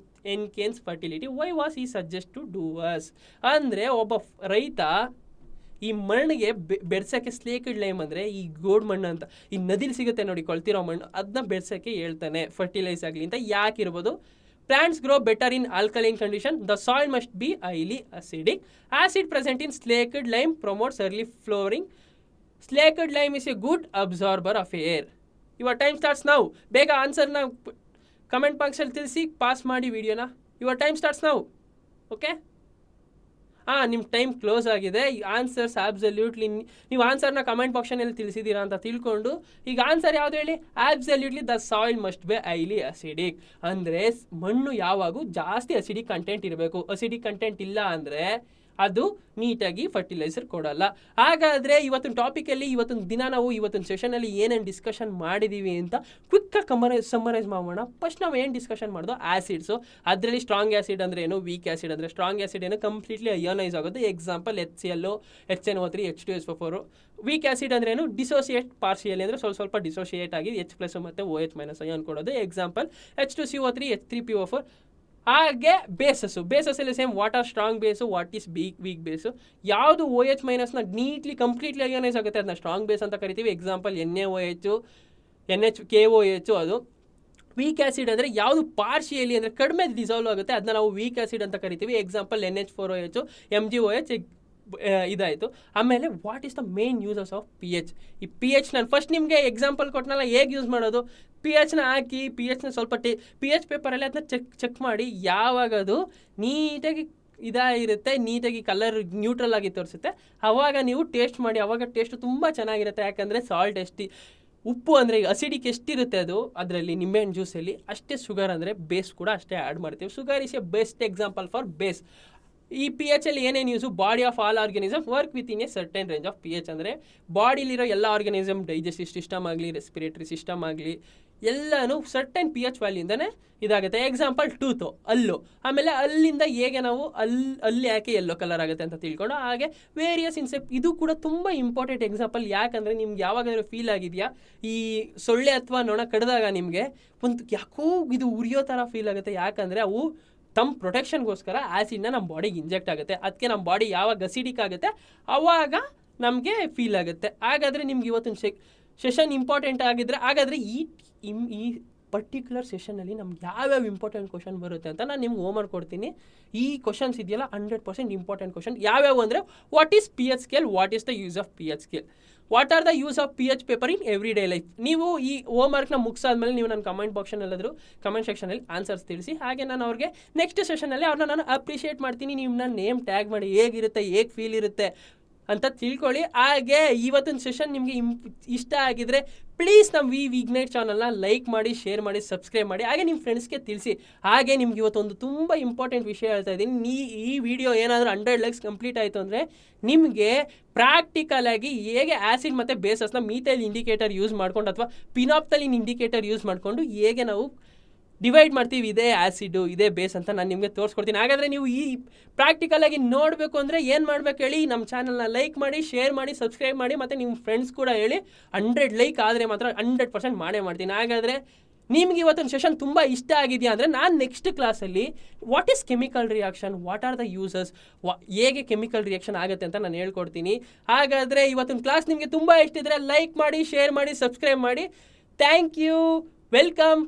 A: enhance fertility. Why was he suggested to do us? ಅಂದರೆ ಒಬ್ಬ ರೈತ ಈ ಮಣ್ಣಿಗೆ ಬೆಡ್ಸೋಕ್ಕೆ ಸ್ಲೇಕೆಡ್ ಲೈಮ್ ಅಂದರೆ ಈ ಗೋಡ್ ಮಣ್ಣು ಅಂತ ಈ ನದಿಲಿ ಸಿಗುತ್ತೆ ನೋಡಿ, ಕೊಳ್ತಿರೋ ಮಣ್ಣು, ಅದನ್ನ ಬೆಡ್ಸೋಕ್ಕೆ ಹೇಳ್ತಾನೆ, ಫರ್ಟಿಲೈಸ್ ಆಗಲಿ ಅಂತ. ಯಾಕಿರ್ಬೋದು? Plants grow better in alkaline condition. The soil must be highly acidic. Acid present in slaked lime promotes early flowering. Slaked lime is a good absorber of air. Your time starts now. ಬೇಗ ಆನ್ಸರ್ನ ಕಮೆಂಟ್ ಬಾಕ್ಸಲ್ಲಿ ತಿಳಿಸಿ, ಪಾಸ್ ಮಾಡಿ ವಿಡಿಯೋನ. Your time starts now. Okay, ನಿಮ್ಮ ಟೈಮ್ ಕ್ಲೋಸ್ ಆಗಿದೆ. ಈ ಆನ್ಸರ್ಸ್ ಆಬ್ಸಲ್ಯೂಟ್ಲಿ ನೀವು ಆನ್ಸರ್ನ ಕಮೆಂಟ್ ಬಾಕ್ಸಲ್ಲಿ ತಿಳಿಸಿದ್ದೀರಾ ಅಂತ ತಿಳ್ಕೊಂಡು, ಈಗ ಆನ್ಸರ್ ಯಾವುದು ಹೇಳಿ? Absolutely the soil must be highly acidic. ಅಂದರೆ ಮಣ್ಣು ಯಾವಾಗೂ ಜಾಸ್ತಿ ಅಸಿಡಿಕ್ ಕಂಟೆಂಟ್ ಇರಬೇಕು. ಅಸಿಡಿಕ್ ಕಂಟೆಂಟ್ ಇಲ್ಲ ಅಂದರೆ ಅದು ನೀಟಾಗಿ ಫರ್ಟಿಲೈಸರ್ ಕೊಡಲ್ಲ. ಹಾಗಾದರೆ ಇವತ್ತಿನ ಟಾಪಿಕಲ್ಲಿ ಇವತ್ತಿನ ದಿನ ನಾವು ಇವತ್ತಿನ ಸೆಷನಲ್ಲಿ ಏನೇನು ಡಿಸ್ಕಷನ್ ಮಾಡಿದ್ದೀವಿ ಅಂತ ಕ್ವಿಕ್ಕಾಗಿ ಸಮ್ಮರೈಸ್ ಮಾಡೋಣ. ಫಸ್ಟ್ ನಾವು ಏನು ಡಿಸ್ಕಷನ್ ಮಾಡೋದು? ಆ್ಯಸಿಡ್ಸು. ಅದರಲ್ಲಿ ಸ್ಟ್ರಾಂಗ್ ಆ್ಯಸಿಡ್ ಅಂದರೆ ಏನು, ವೀಕ್ ಆ್ಯಸಿಡ್ ಅಂದರೆ ಸ್ಟ್ರಾಂಗ್ ಆ್ಯಸಿಡ್ ಏನು ಕಂಪ್ಲೀಟ್ಲಿ ಅಯೋನೈಸ್ ಆಗುತ್ತೆ. Example HCl, HNO3, H2SO4. Weak acid ಅಂದರೆ ಏನು? ಡಿಸೋಸಿಯೇಟ್ ಪಾರ್ಷಿಯಲಿ ಅಂದರೆ ಸ್ವಲ್ಪ ಡಿಸೋಸಿಯೇಟ್ ಆಗಿ H+ ಮತ್ತು OH- ಅಯಾನ್ ಕೊಡೋದು. Example H2CO3, H3PO4. ಹಾಗೆ ಬೇಸಸ್ಸಲ್ಲಿ same water strong base, what is weak base. ಯಾವುದು OH- ನೀಟ್ಲಿ ಕಂಪ್ಲೀಟ್ಲಿ ಅಯೋನೈಸ್ ಆಗುತ್ತೆ ಅದನ್ನ ಸ್ಟ್ರಾಂಗ್ ಬೇಸ್ ಅಂತ ಕರಿತೀವಿ. Example NaOH, NHKOH. ಅದು ವೀಕ್ ಆ್ಯಸಿಡ್ ಅಂದರೆ ಯಾವುದು ಪಾರ್ಷಿಯಲಿ ಅಂದರೆ ಕಡಿಮೆ ಡಿಸಾಲ್ವ್ ಆಗುತ್ತೆ, ಅದನ್ನ ನಾವು ವೀಕ್ ಆ್ಯಸಿಡ್ ಅಂತ ಕರಿತೀವಿ. Example NH4OH, MgOH. ಇದಾಯಿತು. ಆಮೇಲೆ what is the main uses of PH? ಈ PH ನಾನು ಫಸ್ಟ್ ನಿಮಗೆ ಎಕ್ಸಾಂಪಲ್ ಕೊಟ್ಟನಲ್ಲ, ಹೇಗೆ ಯೂಸ್ ಮಾಡೋದು? PHನ ಹಾಕಿ PHನ ಸ್ವಲ್ಪ PH ಪೇಪರಲ್ಲಿ ಅದನ್ನ ಚೆಕ್ ಮಾಡಿ, ಯಾವಾಗ ಅದು ನೀಟಾಗಿ ಇದಾಗಿರುತ್ತೆ, ನೀಟಾಗಿ ಕಲರ್ ನ್ಯೂಟ್ರಲ್ ಆಗಿ ತೋರಿಸುತ್ತೆ, ಆವಾಗ ನೀವು ಟೇಸ್ಟ್ ಮಾಡಿ. ಆವಾಗ ಟೇಸ್ಟ್ ತುಂಬ ಚೆನ್ನಾಗಿರುತ್ತೆ. ಯಾಕಂದರೆ ಸಾಲ್ಟ್ ಉಪ್ಪು ಅಂದರೆ ಅಸಿಡಿಕ್ ಎಷ್ಟಿರುತ್ತೆ ಅದು ಅದರಲ್ಲಿ ನಿಂಬೆಹಣ್ಣು ಜ್ಯೂಸಲ್ಲಿ, ಅಷ್ಟೇ ಶುಗರ್ ಅಂದರೆ ಬೇಸ್ ಕೂಡ ಅಷ್ಟೇ ಆ್ಯಡ್ ಮಾಡ್ತೀವಿ. Sugar is A best example for base. ಈ PHಲ್ಲಿ ಏನೇನು use? Body of all organism work with in a certain range of PH. ಅಂದರೆ ಬಾಡಿಲಿರೋ ಎಲ್ಲ ಆರ್ಗನಿಸಮ್, ಡೈಜೆಸ್ಟಿವ್ ಸಿಸ್ಟಮ್ ಆಗಲಿ, ರೆಸ್ಪಿರೇಟರಿ ಸಿಸ್ಟಮ್ ಆಗಲಿ, ಎಲ್ಲನೂ ಸರ್ಟನ್ ಪಿ ಎಚ್ ವ್ಯಾಲ್ಯೂಯಿಂದನೇ ಇದಾಗುತ್ತೆ. ಎಕ್ಸಾಂಪಲ್ ಟೂತು, ಹಲ್ಲು, ಆಮೇಲೆ ಅಲ್ಲಿಂದ ಹೇಗೆ ನಾವು ಅಲ್ಲಿ ಯಾಕೆ ಯೆಲ್ಲೋ ಕಲರ್ ಆಗುತ್ತೆ ಅಂತ ತಿಳ್ಕೊಂಡು, ಹಾಗೆ ವೇರಿಯಸ್ ಇನ್ಸೆಪ್ಟ್ ಇದು ಕೂಡ ತುಂಬ ಇಂಪಾರ್ಟೆಂಟ್ ಎಕ್ಸಾಂಪಲ್. ಯಾಕಂದರೆ ನಿಮ್ಗೆ ಯಾವಾಗಾದ್ರೂ ಫೀಲ್ ಆಗಿದೆಯಾ ಈ ಸೊಳ್ಳೆ ಅಥವಾ ನೊಣ ಕಡಿದಾಗ ನಿಮಗೆ ಒಂದು ಯಾಕೋ ಇದು ಉರಿಯೋ ಥರ ಫೀಲ್ ಆಗುತ್ತೆ? ಯಾಕಂದರೆ ಅವು ತಮ್ಮ ಪ್ರೊಟೆಕ್ಷನ್ಗೋಸ್ಕರ ಆ್ಯಸಿಡ್ನ ನಮ್ಮ ಬಾಡಿಗೆ ಇಂಜೆಕ್ಟ್ ಆಗುತ್ತೆ. ಅದಕ್ಕೆ ನಮ್ಮ ಬಾಡಿ ಯಾವಾಗ ಅಸಿಡಿಕ್ ಆಗುತ್ತೆ ಆವಾಗ ನಮಗೆ ಫೀಲ್ ಆಗುತ್ತೆ. ಹಾಗಾದರೆ ನಿಮ್ಗೆ ಇವತ್ತಿನ ಸೆಷನ್ ಇಂಪಾರ್ಟೆಂಟ್ ಆಗಿದ್ದರೆ ಹಾಗಾದರೆ ಈ ಪರ್ಟಿಕ್ಯುಲರ್ ಸೆಷನಲ್ಲಿ ನಮ್ಗೆ ಯಾವ್ಯಾವ ಇಂಪಾರ್ಟೆಂಟ್ ಕ್ವಶನ್ ಬರುತ್ತೆ ಅಂತ ನಾನು ನಿಮ್ಗೆ ಹೋಮ್ವರ್ಕ್ ಕೊಡ್ತೀನಿ. ಈ ಕ್ವಶನ್ಸ್ ಇದೆಯಲ್ಲ 100% ಇಂಪಾರ್ಟೆಂಟ್ ಕ್ವಶನ್. ಯಾವ್ಯಾವು ಅಂದರೆ what is P H scale, what is the use of P H scale, what are the use of P H paper in every day life. ನೀವು ಈ ಹೋಮ್ವರ್ಕ್ನ ಮುಗಿಸಾದ್ಮೇಲೆ ನೀವು ನನ್ನ ಕಮೆಂಟ್ ಸೆಕ್ಷನಲ್ಲಿ ಆನ್ಸರ್ಸ್ ತಿಳಿಸಿ. ಹಾಗೆ ನಾನು ಅವ್ರಿಗೆ ನೆಕ್ಸ್ಟ್ ಸೆಷನಲ್ಲಿ ಅವ್ರನ್ನ ನಾನು ಅಪ್ರಿಷಿಯೇಟ್ ಮಾಡ್ತೀನಿ. ನಿಮ್ಮನ್ನ ನೇಮ್ ಟ್ಯಾಗ್ ಮಾಡಿ ಹೇಗಿರುತ್ತೆ, ಹೇಗೆ ಫೀಲ್ ಇರುತ್ತೆ ಅಂತ ತಿಳ್ಕೊಳ್ಳಿ. ಹಾಗೆ ಇವತ್ತಿನ ಸೆಷನ್ ನಿಮಗೆ ಇಷ್ಟ ಆಗಿದ್ರೆ ಪ್ಲೀಸ್ ನಮ್ಮ ವಿಗ್ನೈಟ್ ಚಾನಲ್ನ ಲೈಕ್ ಮಾಡಿ, ಶೇರ್ ಮಾಡಿ, ಸಬ್ಸ್ಕ್ರೈಬ್ ಮಾಡಿ. ಹಾಗೆ ನಿಮ್ಮ ಫ್ರೆಂಡ್ಸ್ಗೆ ತಿಳಿಸಿ. ಹಾಗೆ ನಿಮ್ಗೆ ಇವತ್ತೊಂದು ತುಂಬ ಇಂಪಾರ್ಟೆಂಟ್ ವಿಷಯ ಹೇಳ್ತಾ ಇದ್ದೀನಿ. ಈ ವಿಡಿಯೋ ಏನಾದರೂ 100 ಲೈಕ್ಸ್ ಕಂಪ್ಲೀಟ್ ಆಯಿತು ಅಂದರೆ ನಿಮಗೆ ಪ್ರಾಕ್ಟಿಕಲಾಗಿ ಹೇಗೆ ಆ್ಯಸಿಡ್ ಮತ್ತು ಬೇಸಸ್ನ ಮೀಥೈಲ್ ಇಂಡಿಕೇಟರ್ ಯೂಸ್ ಮಾಡ್ಕೊಂಡು ಅಥವಾ ಪಿನಾಪ್ತಲಿನ್ ಇಂಡಿಕೇಟರ್ ಯೂಸ್ ಮಾಡಿಕೊಂಡು ಹೇಗೆ ನಾವು ಡಿವೈಡ್ ಮಾಡ್ತೀವಿ, ಇದೇ ಆ್ಯಸಿಡು ಇದೇ ಬೇಸ್ ಅಂತ ನಾನು ನಿಮಗೆ ತೋರಿಸ್ಕೊಡ್ತೀನಿ. ಹಾಗಾದರೆ ನೀವು ಈ ಪ್ರಾಕ್ಟಿಕಲಾಗಿ ನೋಡಬೇಕು ಅಂದರೆ ಏನು ಮಾಡಬೇಕು ಹೇಳಿ, ನಮ್ಮ ಚಾನಲ್ನ ಲೈಕ್ ಮಾಡಿ, ಶೇರ್ ಮಾಡಿ, ಸಬ್ಸ್ಕ್ರೈಬ್ ಮಾಡಿ, ಮತ್ತು ನಿಮ್ಮ ಫ್ರೆಂಡ್ಸ್ ಕೂಡ ಹೇಳಿ. 100 ಲೈಕ್ ಆದರೆ ಮಾತ್ರ 100% ಮಾಡೇ ಮಾಡ್ತೀನಿ. ಹಾಗಾದರೆ ನಿಮ್ಗೆ ಇವತ್ತಿನ ಸೆಷನ್ ತುಂಬ ಇಷ್ಟ ಆಗಿದೆಯಾ ಅಂದರೆ ನಾನು ನೆಕ್ಸ್ಟ್ ಕ್ಲಾಸಲ್ಲಿ what is chemical reaction, what are the uses, ಹೇಗೆ ಕೆಮಿಕಲ್ ರಿಯಾಕ್ಷನ್ ಆಗುತ್ತೆ ಅಂತ ನಾನು ಹೇಳ್ಕೊಡ್ತೀನಿ. ಹಾಗಾದರೆ ಇವತ್ತಿನ ಕ್ಲಾಸ್ ನಿಮಗೆ ತುಂಬ ಇಷ್ಟ ಇದ್ದರೆ ಲೈಕ್ ಮಾಡಿ, ಶೇರ್ ಮಾಡಿ, ಸಬ್ಸ್ಕ್ರೈಬ್ ಮಾಡಿ. Thank you, welcome.